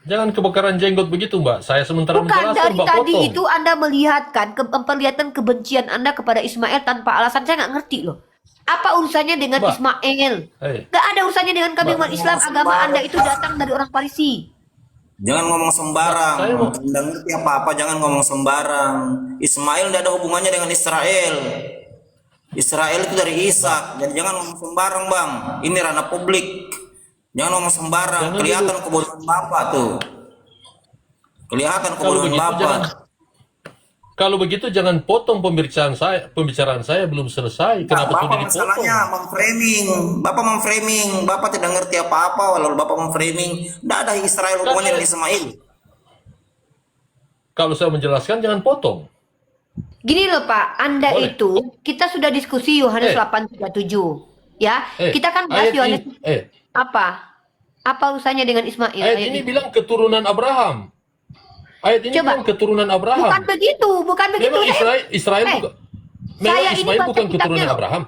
Jangan kebakaran jenggot begitu, Mbak. Saya sementara Bukan, menjelaskan, dari Mbak tadi potong. itu Anda memperlihatkan kebencian Anda kepada Ismail tanpa alasan. Saya nggak ngerti loh. Apa urusannya dengan Ismail? Nggak ada urusannya dengan kami umat Islam. Agama Anda itu datang dari orang Parisi. Jangan ngomong sembarang. Tidak ngerti apa-apa, jangan ngomong sembarang. Ismail tidak ada hubungannya dengan Israel. Israel itu dari Ishak. Jadi jangan ngomong sembarang, Bang. Ini ranah publik. Jangan ngomong sembarang. Kelihatan kebodohan Bapak tuh. Kelihatan kebodohan Bapak. Kalau begitu jangan potong pembicaraan saya belum selesai. Kenapa sudah dipotong? Masalahnya memframing. Bapak memframing. Bapak tidak ngerti apa-apa walau Bapak memframing. Tidak ada Israel hubungannya dengan Ismail. Kalau saya menjelaskan jangan potong. Gini loh Pak, Anda Boleh. itu kita sudah diskusi Yohanes 8:37. Ya, kita kan bahas Yohanes apa urusannya dengan Ismail? Ayat ini bilang keturunan Abraham. Ayat ini bilang keturunan Abraham. Bukan begitu. Memang Israel bukan. Memang Ismail bukan keturunan Abraham.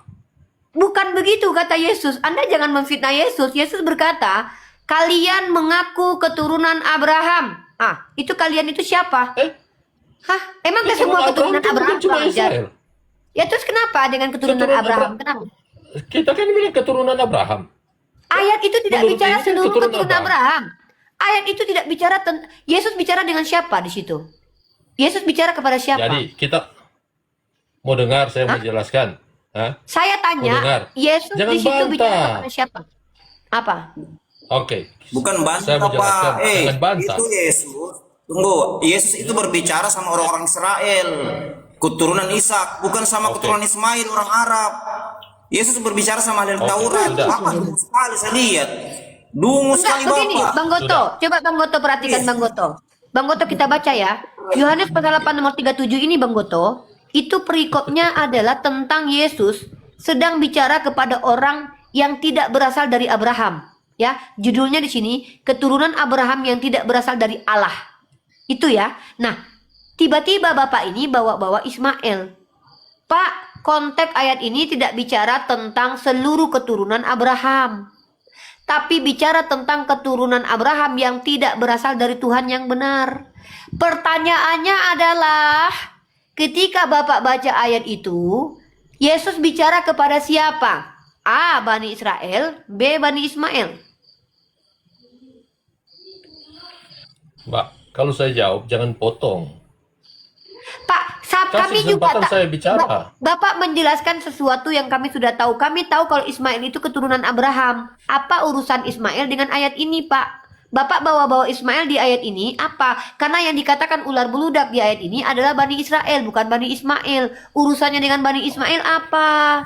Bukan begitu kata Yesus. Anda jangan memfitnah Yesus. Yesus berkata, kalian mengaku keturunan Abraham. Itu kalian itu siapa? Emang ke semua keturunan Abraham cuma Israel. Ya terus kenapa dengan keturunan Abraham? Kenapa? Kita kan bilang keturunan Abraham. Ayat itu tidak bicara seluruh keturunan Abraham. Ayat itu tidak bicara Yesus bicara dengan siapa di situ? Yesus bicara kepada siapa? Jadi kita mau dengar saya Hah? menjelaskan. Hah? Saya Mau dengar? tanya, Yesus Jangan di situ bicara bantah. kepada siapa? Apa? Oke. Bukan Saya bantah, menjelaskan. Pak. Jangan bantah. Itu Yesus. Tunggu, Yesus itu berbicara sama orang-orang Israel, keturunan Ishak, bukan sama Oke. keturunan Ismail, orang Arab. Yesus berbicara sama ahli Oke, Taurat. sudah. Bapak dungu sekali saya lihat. Dungu Enggak, sekali begini, Bapak. Bang Goto. Coba Bang Goto perhatikan Bang Goto. Bang Goto kita baca ya. Yohanes pasal 8 nomor 37 ini Bang Goto, itu perikopnya adalah tentang Yesus sedang bicara kepada orang yang tidak berasal dari Abraham. Ya, judulnya di sini keturunan Abraham yang tidak berasal dari Allah. Itu ya. Nah, tiba-tiba Bapak ini bawa-bawa Ismail. Pak, konteks ayat ini tidak bicara tentang seluruh keturunan Abraham, tapi bicara tentang keturunan Abraham yang tidak berasal dari Tuhan yang benar. Pertanyaannya adalah, ketika Bapak baca ayat itu, Yesus bicara kepada siapa? A. Bani Israel, B. Bani Ismail. Mbak, kalau saya jawab jangan potong. Pak, kami Kasih juga kesempatan saya bicara. Bapak menjelaskan sesuatu yang kami sudah tahu. Kami tahu kalau Ismail itu keturunan Abraham. Apa urusan Ismail dengan ayat ini, Pak? Bapak bawa-bawa Ismail di ayat ini apa? Karena yang dikatakan ular beludak di ayat ini adalah Bani Israel, bukan Bani Ismail. Urusannya dengan Bani Ismail apa?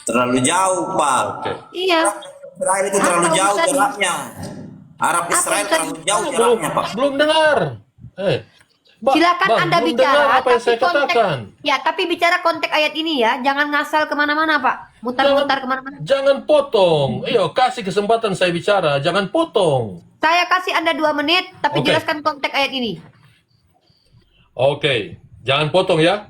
Terlalu jauh, Pak. Oke. Iya. Israel itu terlalu Apa jauh urusannya? jaraknya. Arab Apa Israel urusannya? terlalu jauh Belum, jaraknya, Pak. belum dengar. Silakan Anda belum bicara, dengar apa yang tapi saya katakan. ya, tapi bicara konteks ayat ini ya, jangan ngasal kemana-mana Pak, mutar-mutar kemana-mana. Jangan potong. Iyo, kasih kesempatan saya bicara. Jangan potong. Saya kasih Anda 2 menit, tapi Oke. jelaskan konteks ayat ini. Oke, jangan potong ya.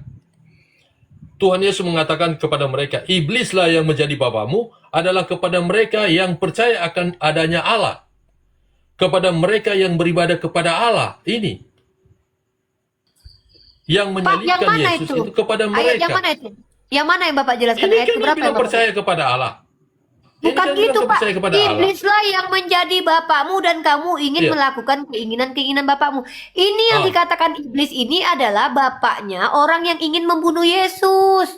Tuhan Yesus mengatakan kepada mereka, iblislah yang menjadi bapamu adalah kepada mereka yang percaya akan adanya Allah. Kepada mereka yang beribadah kepada Allah. Ini. Yang Pak, yang menyalibkan mana Yesus itu? itu kepada Ayat mereka. yang mana itu? Yang mana yang Bapak jelaskan? Ini Ayat kan berapa yang bilang Bapak percaya kepada Allah. Ini Bukan kan bilang gitu Pak. percaya kepada Allah. Iblislah yang menjadi bapakmu dan kamu ingin Iya. melakukan keinginan-keinginan bapakmu. Ini yang Ah. dikatakan iblis ini adalah bapaknya orang yang ingin membunuh Yesus.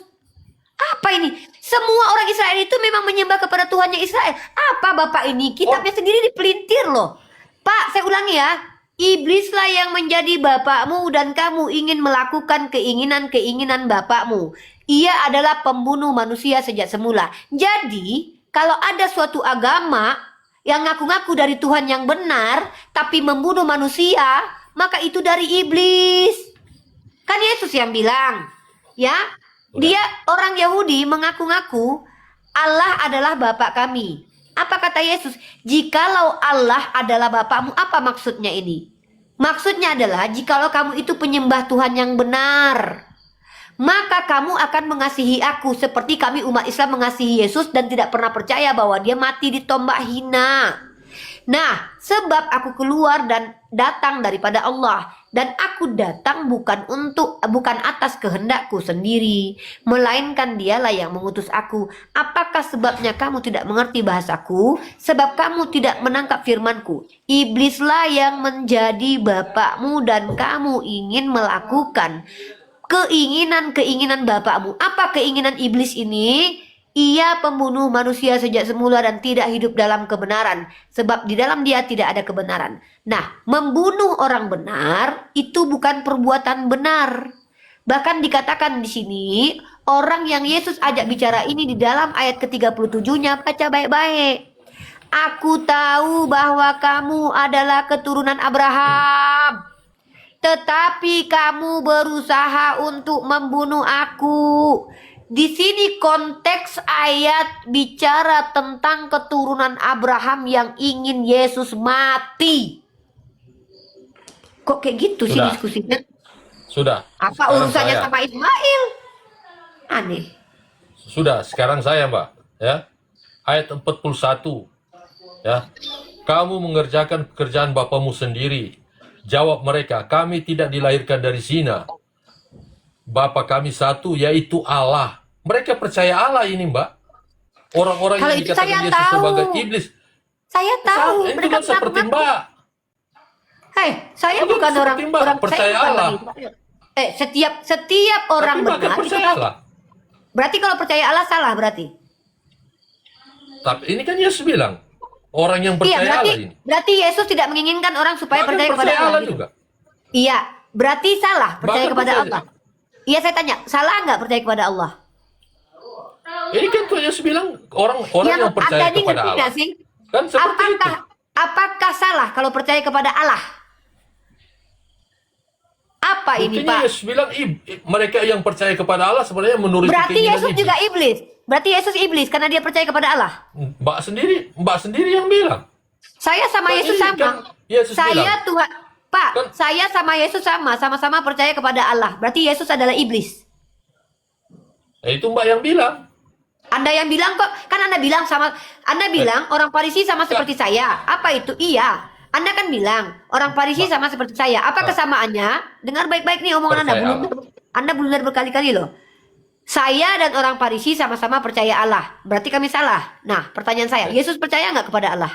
Apa ini? Semua orang Israel itu memang menyembah kepada Tuhannya Israel. Apa bapak ini? Kitabnya sendiri dipelintir loh. Pak, saya ulangi ya. Iblislah yang menjadi bapakmu dan kamu ingin melakukan keinginan-keinginan bapakmu. Ia adalah pembunuh manusia sejak semula. Jadi, kalau ada suatu agama yang ngaku-ngaku dari Tuhan yang benar, tapi membunuh manusia, maka itu dari iblis. Kan Yesus yang bilang, ya, dia orang Yahudi mengaku-ngaku Allah adalah Bapak kami. Apa kata Yesus? Jikalau Allah adalah Bapakmu, apa maksudnya ini? Maksudnya adalah jikalau kamu itu penyembah Tuhan yang benar, maka kamu akan mengasihi aku seperti kami umat Islam mengasihi Yesus dan tidak pernah percaya bahwa dia mati di tombak hina. Nah, sebab aku keluar dan datang daripada Allah, dan aku datang bukan atas kehendakku sendiri, melainkan dialah yang mengutus aku. Apakah sebabnya kamu tidak mengerti bahasaku? Sebab kamu tidak menangkap firmanku. Iblislah yang menjadi bapakmu dan kamu ingin melakukan keinginan-keinginan bapakmu. Apa keinginan iblis ini? Ia pembunuh manusia sejak semula dan tidak hidup dalam kebenaran, sebab di dalam dia tidak ada kebenaran. Nah, membunuh orang benar itu bukan perbuatan benar. Bahkan dikatakan di sini, orang yang Yesus ajak bicara ini di dalam ayat ke-37-nya, baca baik-baik. Aku tahu bahwa kamu adalah keturunan Abraham, tetapi kamu berusaha untuk membunuh aku. Di sini konteks ayat bicara tentang keturunan Abraham yang ingin Yesus mati. Kok kayak gitu sih Sudah. diskusinya? Sudah. Apa Sekarang urusannya saya. sama Ismail? Aneh. Sudah, sekarang saya, Mbak, ya. Ayat 41. Ya. Kamu mengerjakan pekerjaan bapamu sendiri. Jawab mereka, kami tidak dilahirkan dari zina. Bapa kami satu, yaitu Allah. Mereka percaya Allah ini, Mbak. Orang-orang Kalau yang itu dikatakan saya Yesus tahu. sebagai iblis. Saya tahu. Itu Mereka kan seperti mengaku-ngaku. Mbak. Hei, saya Itu bukan seperti Mbak, orang percaya saya bukan Allah. Bani Ismail. setiap orang Tapi maka benar. percaya Allah. Berarti kalau percaya Allah salah berarti. Tapi ini kan Yesus bilang, orang yang Iya, percaya berarti Allah ini. berarti Yesus tidak menginginkan orang supaya Bahkan percaya kepada percaya Allah. Allah gitu. juga. Iya, berarti salah percaya Bahkan kepada percaya. Allah. Iya, saya tanya, salah nggak percaya kepada Allah? Ini kan Tuhan Yesus bilang, orang yang percaya Anda ini kepada ngerti Allah. nggak sih? Kan seperti itu. Apakah salah kalau percaya kepada Allah? Apa ini, Buktinya Pak? Yesus bilang, mereka yang percaya kepada Allah sebenarnya menuruti Berarti keinginan Yesus iblis. juga iblis. Berarti Yesus iblis karena dia percaya kepada Allah. Mbak sendiri yang bilang. Saya sama Kan Yesus ini sama. kan Yesus Saya bilang. Tuhan, Pak, Kan- saya sama Yesus sama-sama percaya kepada Allah. Berarti Yesus adalah iblis. Itu Mbak yang bilang. Anda yang bilang kok, kan Anda bilang orang Farisi sama seperti saya. Apa itu? Iya. Anda kan bilang orang Farisi sama seperti saya. Apa kesamaannya? Dengar baik-baik nih omongan Anda. Percaya Anda blunder berkali-kali loh. Saya dan orang Farisi sama-sama percaya Allah. Berarti kami salah. Nah, pertanyaan saya, Yesus percaya nggak kepada Allah?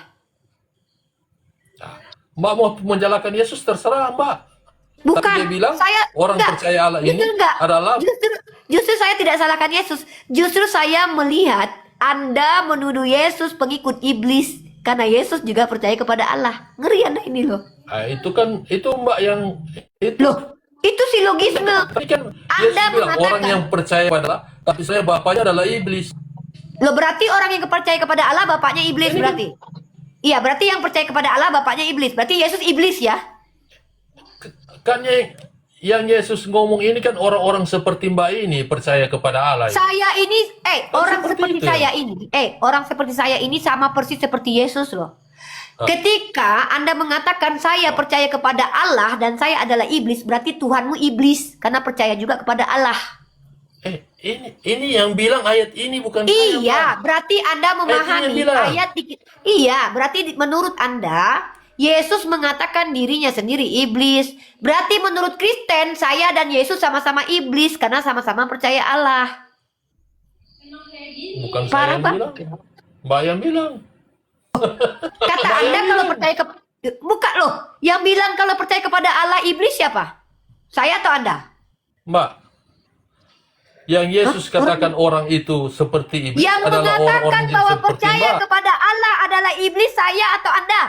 Mbak mau menjalankan Yesus terserah Mbak. Bukan. Tapi dia bilang orang percaya Allah ini Justru enggak. adalah Justru saya tidak salahkan Yesus. Justru saya melihat Anda menuduh Yesus pengikut iblis karena Yesus juga percaya kepada Allah. Ngeri Anda ini loh. itu kan itu Mbak yang itu. Loh, itu silogisme. Tapi kan Anda Yesus bilang mengatakan- orang yang percaya kepada Allah, tapi saya bapaknya adalah iblis. Loh, berarti orang yang percaya kepada Allah bapaknya iblis Ini berarti. Iya, berarti yang percaya kepada Allah bapaknya iblis. Berarti Yesus iblis ya? Kan yang Yesus ngomong ini kan orang-orang seperti Mbak ini percaya kepada Allah. Saya ini, orang seperti seperti itu ya? saya ini, orang seperti saya ini sama persis seperti Yesus loh. Ketika Anda mengatakan saya percaya kepada Allah dan saya adalah iblis, berarti Tuhanmu iblis karena percaya juga kepada Allah. Ini yang bilang ayat ini bukan saya, Iya, Mbak. berarti Anda memahami yang bilang. ayat Iya, berarti menurut Anda Yesus mengatakan dirinya sendiri iblis. Berarti menurut Kristen saya dan Yesus sama-sama iblis karena sama-sama percaya Allah. Bukan saya Parah yang banget. bilang. Mbak yang bilang. Kata Anda kalau percaya buka loh. Yang bilang kalau percaya kepada Allah iblis siapa? Saya atau Anda? Mbak, yang Yesus katakan orang itu seperti iblis Yang adalah mengatakan orang-orang yang bahwa seperti percaya Mbak. kepada Allah adalah iblis saya atau Anda?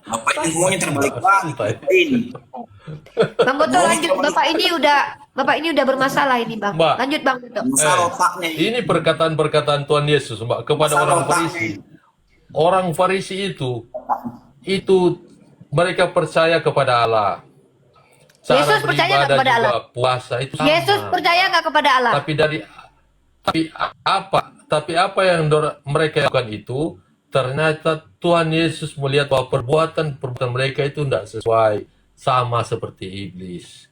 Bapak ini ngomongnya terbalik banget. Santai. Ini. Bang Goto lanjut. Bapak ini udah bermasalah ini Bang. Mbak. Lanjut Bang Goto. Masalah otaknya. Ini perkataan-perkataan Tuhan Yesus, Mbak, kepada Masalah orang otaknya. Farisi. Orang Farisi itu mereka percaya kepada Allah. Cara Yesus percaya nggak beribadah kepada juga, Allah? puasa itu sama. Yesus percaya nggak kepada Allah? Tapi apa yang mereka lakukan itu, ternyata Tuhan Yesus melihat bahwa perbuatan mereka itu tidak sesuai, sama seperti iblis.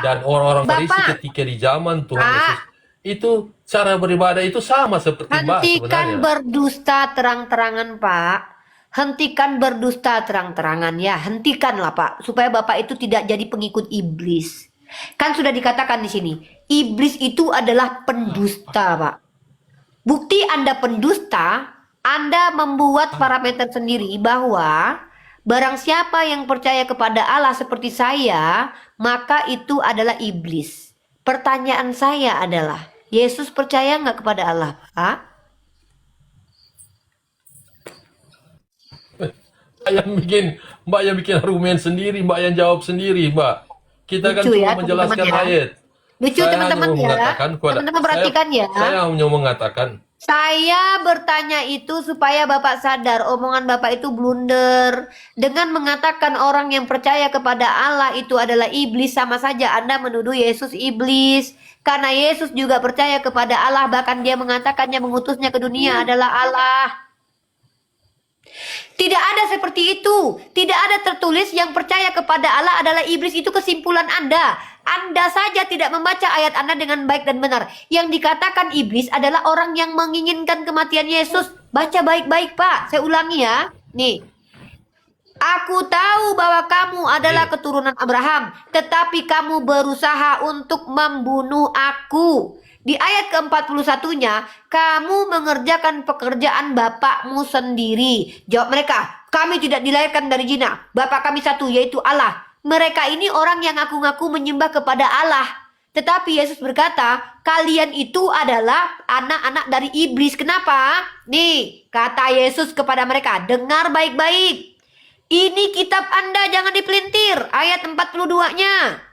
Dan orang-orang Farisi Bapak. ketika di zaman Tuhan Pak. Yesus itu cara beribadah itu sama seperti Mbak Hentikan sebenarnya. berdusta terang-terangan Pak. Hentikan berdusta terang-terangan ya. Hentikanlah Pak. Supaya Bapak itu tidak jadi pengikut iblis. Kan sudah dikatakan di sini. Iblis itu adalah pendusta Pak. Bukti Anda pendusta, Anda membuat parameter sendiri bahwa barang siapa yang percaya kepada Allah seperti saya, maka itu adalah iblis. Pertanyaan saya adalah, Yesus percaya nggak kepada Allah, Pak? Mbak yang bikin argumen sendiri, Mbak yang jawab sendiri, Mbak. Kita kan Lucu cuma ya, menjelaskan teman-teman ya. ayat. Lucu Saya teman-teman hanya ya. mengatakan Teman-teman perhatikan ya. Saya hanya mengatakan Saya bertanya itu supaya Bapak sadar omongan Bapak itu blunder. Dengan mengatakan orang yang percaya kepada Allah itu adalah iblis, sama saja Anda menuduh Yesus iblis. Karena Yesus juga percaya kepada Allah, bahkan dia mengatakannya mengutusnya ke dunia adalah Allah. Tidak ada seperti itu. Tidak ada tertulis yang percaya kepada Allah adalah iblis. Itu kesimpulan Anda. Anda saja tidak membaca ayat Anda dengan baik dan benar. Yang dikatakan iblis adalah orang yang menginginkan kematian Yesus. Baca baik-baik Pak. Saya ulangi ya. Nih. Aku tahu bahwa kamu adalah keturunan Abraham. Tetapi kamu berusaha untuk membunuh aku. Di ayat ke-41-nya, kamu mengerjakan pekerjaan bapakmu sendiri. Jawab mereka, Kami tidak dilahirkan dari zina. Bapa kami satu, yaitu Allah. Mereka ini orang yang ngaku-ngaku menyembah kepada Allah. Tetapi Yesus berkata, kalian itu adalah anak-anak dari iblis. Kenapa? Nih, kata Yesus kepada mereka, dengar baik-baik. Ini kitab Anda, jangan dipelintir. Ayat 42-nya.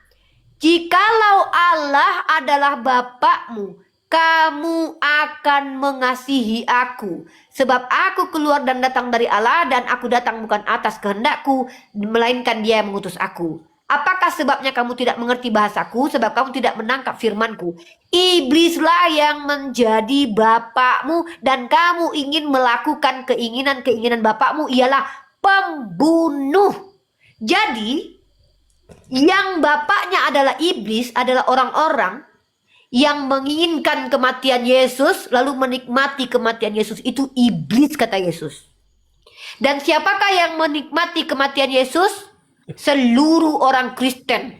Jikalau Allah adalah Bapakmu, kamu akan mengasihi aku. Sebab aku keluar dan datang dari Allah, dan aku datang bukan atas kehendakku, melainkan Dia yang mengutus aku. Apakah sebabnya kamu tidak mengerti bahasaku? Sebab kamu tidak menangkap firmanku. Iblislah yang menjadi bapakmu, dan kamu ingin melakukan keinginan-keinginan bapakmu, ialah pembunuh. Jadi, yang bapaknya adalah iblis adalah orang-orang yang menginginkan kematian Yesus, lalu menikmati kematian Yesus. Itu iblis, kata Yesus. Dan siapakah yang menikmati kematian Yesus? Seluruh orang Kristen.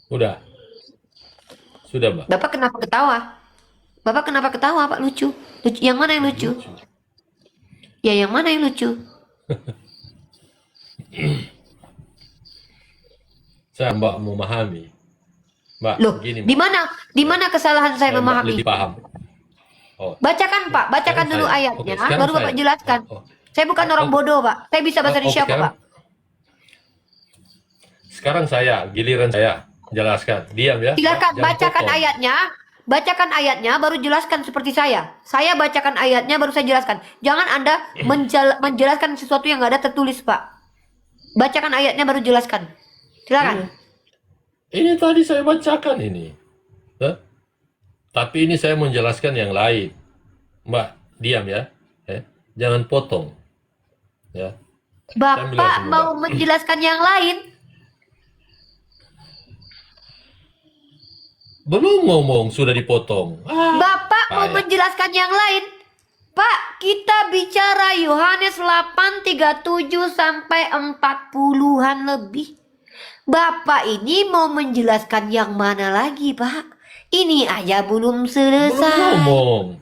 Udah. Sudah, Mbak. Bapak kenapa ketawa? Bapak kenapa ketawa, Pak? Lucu. Yang mana yang lucu? Ya, yang mana yang lucu? Saya Mbak memahami. Mbak, Loh, begini, di mana kesalahan saya Mbak memahami? lebih paham. Oh, Bacakan, Pak. Bacakan sekarang dulu saya. ayatnya, Oke, sekarang baru Bapak saya. jelaskan. Oh, oh. Saya bukan orang bodoh, Pak. Saya bisa bahasa Indonesia kok, Pak. Sekarang saya, giliran saya jelaskan. Diam ya. Silakan Jangan bacakan potong. ayatnya. Bacakan ayatnya, baru jelaskan seperti saya. Saya bacakan ayatnya, baru saya jelaskan. Jangan Anda menjelaskan sesuatu yang nggak ada tertulis, Pak. Bacakan ayatnya, baru jelaskan. Silakan. Ini tadi saya bacakan ini. Hah? Tapi ini saya menjelaskan yang lain. Mbak, diam ya. Jangan potong. Ya. Bapak bilang mau menjelaskan yang lain. Belum ngomong, sudah dipotong. Bapak mau payah. menjelaskan yang lain. Pak, kita bicara Yohanes 8:37 sampai 40-an lebih. Bapak ini mau menjelaskan yang mana lagi, Pak? Ini aja belum Belum selesai. ngomong.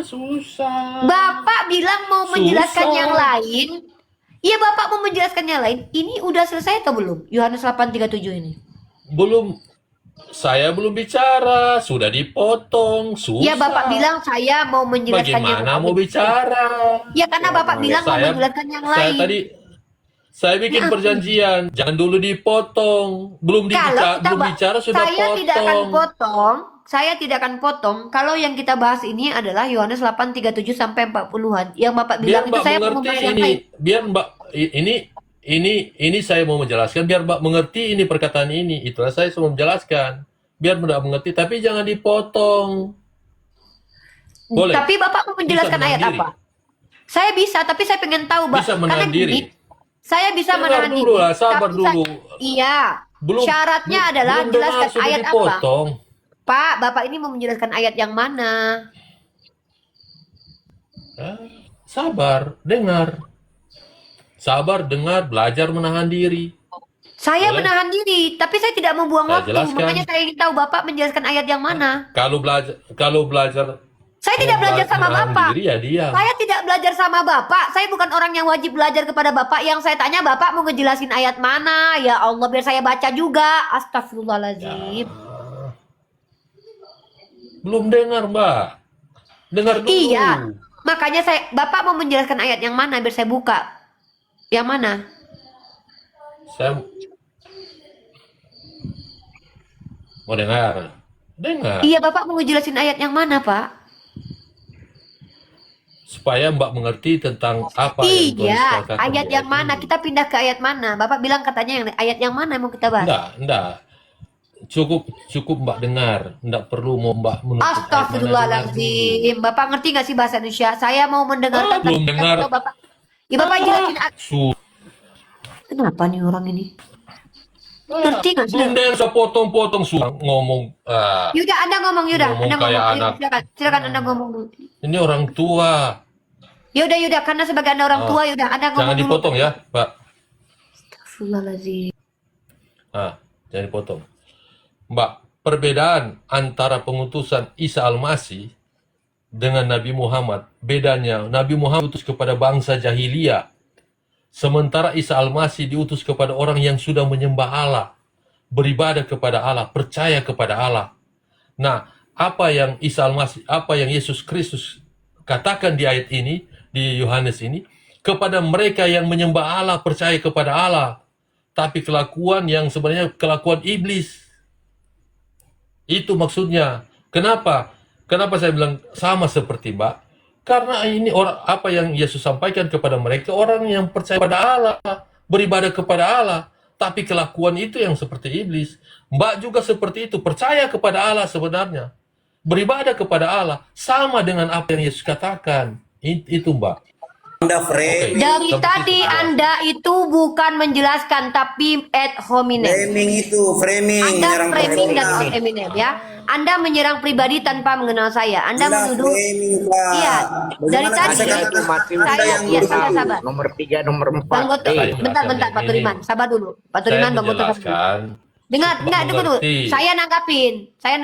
Susah. Bapak bilang mau menjelaskan Susah. yang lain. Iya, Bapak mau menjelaskan yang lain. Ini udah selesai atau belum? Yohanes 8:37 ini. Belum. Saya belum bicara, sudah dipotong, susah. Ya, Bapak bilang saya mau menjelaskan yang Bagaimana lain. mau bicara? Ya, karena Bapak bilang mau Saya- menjelaskan yang Saya lain. tadi saya bikin perjanjian, jangan dulu dipotong. Belum bicara sudah saya potong. tidak akan potong. Saya tidak akan potong kalau yang kita bahas ini adalah Yohanes 8:37 sampai 40-an. Yang Bapak bilang Biar itu Mbak saya mau mengerti membahas yang ini. lain. Biar Mbak ini saya mau menjelaskan biar Mbak mengerti ini perkataan ini. Itulah saya mau menjelaskan. Biar Mbak mengerti, tapi jangan dipotong. Boleh. Tapi Bapak mau menjelaskan Bisa ayat menahan apa? Saya bisa, tapi saya pengen tahu, Pak. Bisa menahan diri. Saya bisa Sabar menahan dulu diri. lah, sabar Tapi saya- dulu. Iya. Belum. Syaratnya adalah belum jelaskan dengar, sudah ayat apa. dipotong. Pak, Bapak ini mau menjelaskan ayat yang mana? Sabar, dengar. Sabar, dengar, belajar menahan diri. Saya Boleh? menahan diri, tapi saya tidak membuang Saya waktu. jelaskan. Makanya saya ingin tahu Bapak menjelaskan ayat yang mana. Kalau belajar Saya tidak belajar sama menahan Bapak. diri, ya diam. Saya tidak belajar sama Bapak. Saya bukan orang yang wajib belajar kepada Bapak. Yang saya tanya Bapak mau ngejelasin ayat mana? Ya Allah, biar saya baca juga. Astagfirullahaladzim. Belum dengar, Mbak. Dengar dulu. Iya. Makanya Bapak mau menjelaskan ayat yang mana biar saya buka. Yang mana? Saya mau dengar. Dengar. Iya, Bapak mau ngejelasin ayat yang mana, Pak? Supaya Mbak mengerti tentang apa yang Tuhan Iya, katakan ayat di yang mana? ini. Kita pindah ke ayat mana? Bapak bilang katanya yang ayat yang mana yang mau kita bahas? Enggak. Cukup Mbak dengar. Enggak perlu mau Mbak menuntut ayat mana, dengar dulu. Astagfirullahaladzim. Bapak ngerti nggak sih bahasa Indonesia? Saya mau mendengarkan. Belum dengar. Bapak. Ya, Bapak jelasin. Kenapa nih orang ini? Ngerti nggak sih? Belum dengar, saya potong-potong ngomong. Yaudah, Anda ngomong, Yaudah. Ngomong Anda kayak ngomong. anak. Silakan Anda ngomong dulu. Ini orang tua. Yaudah, karena sebagai Anda orang tua, yaudah Anda ngomong Jangan dulu. dipotong ya, Mbak. Astagfirullahaladzim. Jangan dipotong. Mbak, perbedaan antara pengutusan Isa Al-Masih dengan Nabi Muhammad, bedanya Nabi Muhammad diutus kepada bangsa jahiliyah, sementara Isa Al-Masih diutus kepada orang yang sudah menyembah Allah, beribadah kepada Allah, percaya kepada Allah. Nah, apa yang Isa Al-Masih, apa yang Yesus Kristus katakan di ayat ini, di Yohanes ini, kepada mereka yang menyembah Allah, percaya kepada Allah, tapi kelakuan yang sebenarnya kelakuan iblis. Itu maksudnya. Kenapa? Kenapa saya bilang sama seperti Mbak? Karena ini orang, apa yang Yesus sampaikan kepada mereka, orang yang percaya pada Allah, beribadah kepada Allah, tapi kelakuan itu yang seperti iblis. Mbak juga seperti itu, percaya kepada Allah sebenarnya, beribadah kepada Allah, sama dengan apa yang Yesus katakan. Itu Mbak. Anda framing, Dari Sampai tadi situ. Anda itu bukan menjelaskan tapi ad hominem. framing Anda menyerang framing dan personal. ad hominem ya. Anda menyerang pribadi tanpa mengenal saya. Anda menuduh. framing, Pak. Iya. Dari Bagaimana tadi bisa saya, katakan Matius Anda yang iya, menuduh? sabar. nomor 3, nomor 4. Bang Goto, Saya bentar menjelaskan Pak ini. Turiman, sabar dulu. Pak Saya Turiman, Bang Goto, sabar dulu. menjelaskan. Dengar, tunggu dulu. mengerti. Saya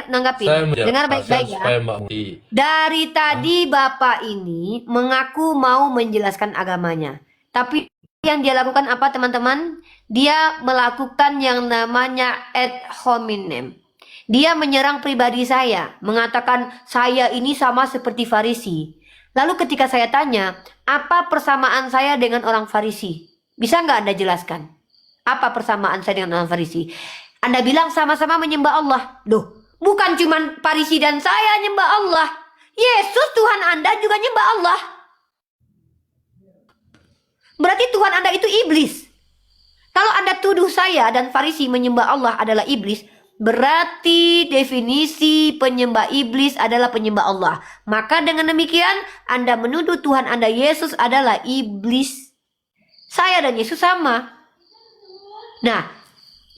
nanggapin. Dengar baik-baik ya. Saya mengerti. Dari tadi Bapak ini mengaku mau menjelaskan agamanya. Tapi yang dia lakukan apa teman-teman? Dia melakukan yang namanya ad hominem. Dia menyerang pribadi saya. Mengatakan saya ini sama seperti Farisi. Lalu ketika saya tanya, apa persamaan saya dengan orang Farisi? Bisa nggak Anda jelaskan? Apa persamaan saya dengan orang Farisi? Anda bilang sama-sama menyembah Allah. Loh, bukan cuma Farisi dan saya nyembah Allah. Yesus Tuhan Anda juga nyembah Allah. Berarti Tuhan Anda itu iblis. Kalau Anda tuduh saya dan Farisi menyembah Allah adalah iblis, berarti definisi penyembah iblis adalah penyembah Allah. Maka dengan demikian Anda menuduh Tuhan Anda Yesus adalah iblis. Saya dan Yesus sama. Nah,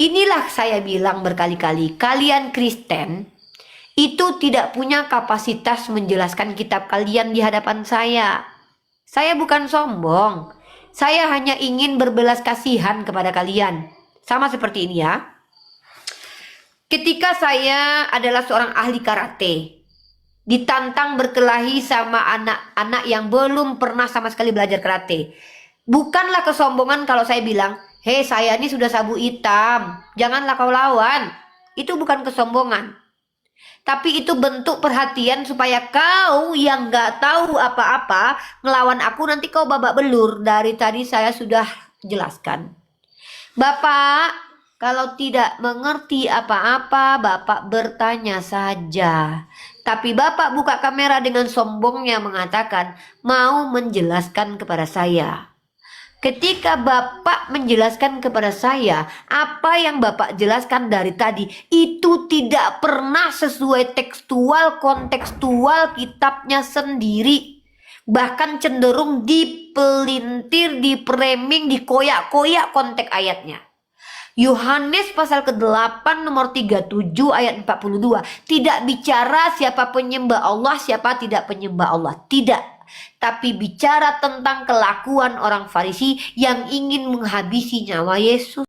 inilah saya bilang berkali-kali, kalian Kristen itu tidak punya kapasitas menjelaskan kitab kalian di hadapan saya. Saya bukan sombong. Saya hanya ingin berbelas kasihan kepada kalian. Sama seperti ini ya. Ketika saya adalah seorang ahli karate, ditantang berkelahi sama anak-anak yang belum pernah sama sekali belajar karate. Bukanlah kesombongan kalau saya bilang, hei saya ini sudah sabu hitam, janganlah kau lawan. Itu bukan kesombongan. Tapi itu bentuk perhatian supaya kau yang gak tahu apa-apa ngelawan aku nanti kau babak belur. Dari tadi saya sudah jelaskan. Bapak, kalau tidak mengerti apa-apa, Bapak bertanya saja. Tapi Bapak buka kamera dengan sombongnya mengatakan mau menjelaskan kepada saya. Ketika Bapak menjelaskan kepada saya apa yang Bapak jelaskan dari tadi itu tidak pernah sesuai tekstual kontekstual kitabnya sendiri. Bahkan cenderung dipelintir, dipraming, dikoyak-koyak konteks ayatnya. Yohanes pasal ke-8 nomor 37 ayat 42 tidak bicara siapa penyembah Allah, siapa tidak penyembah Allah. Tidak. Tapi bicara tentang kelakuan orang Farisi yang ingin menghabisi nyawa Yesus.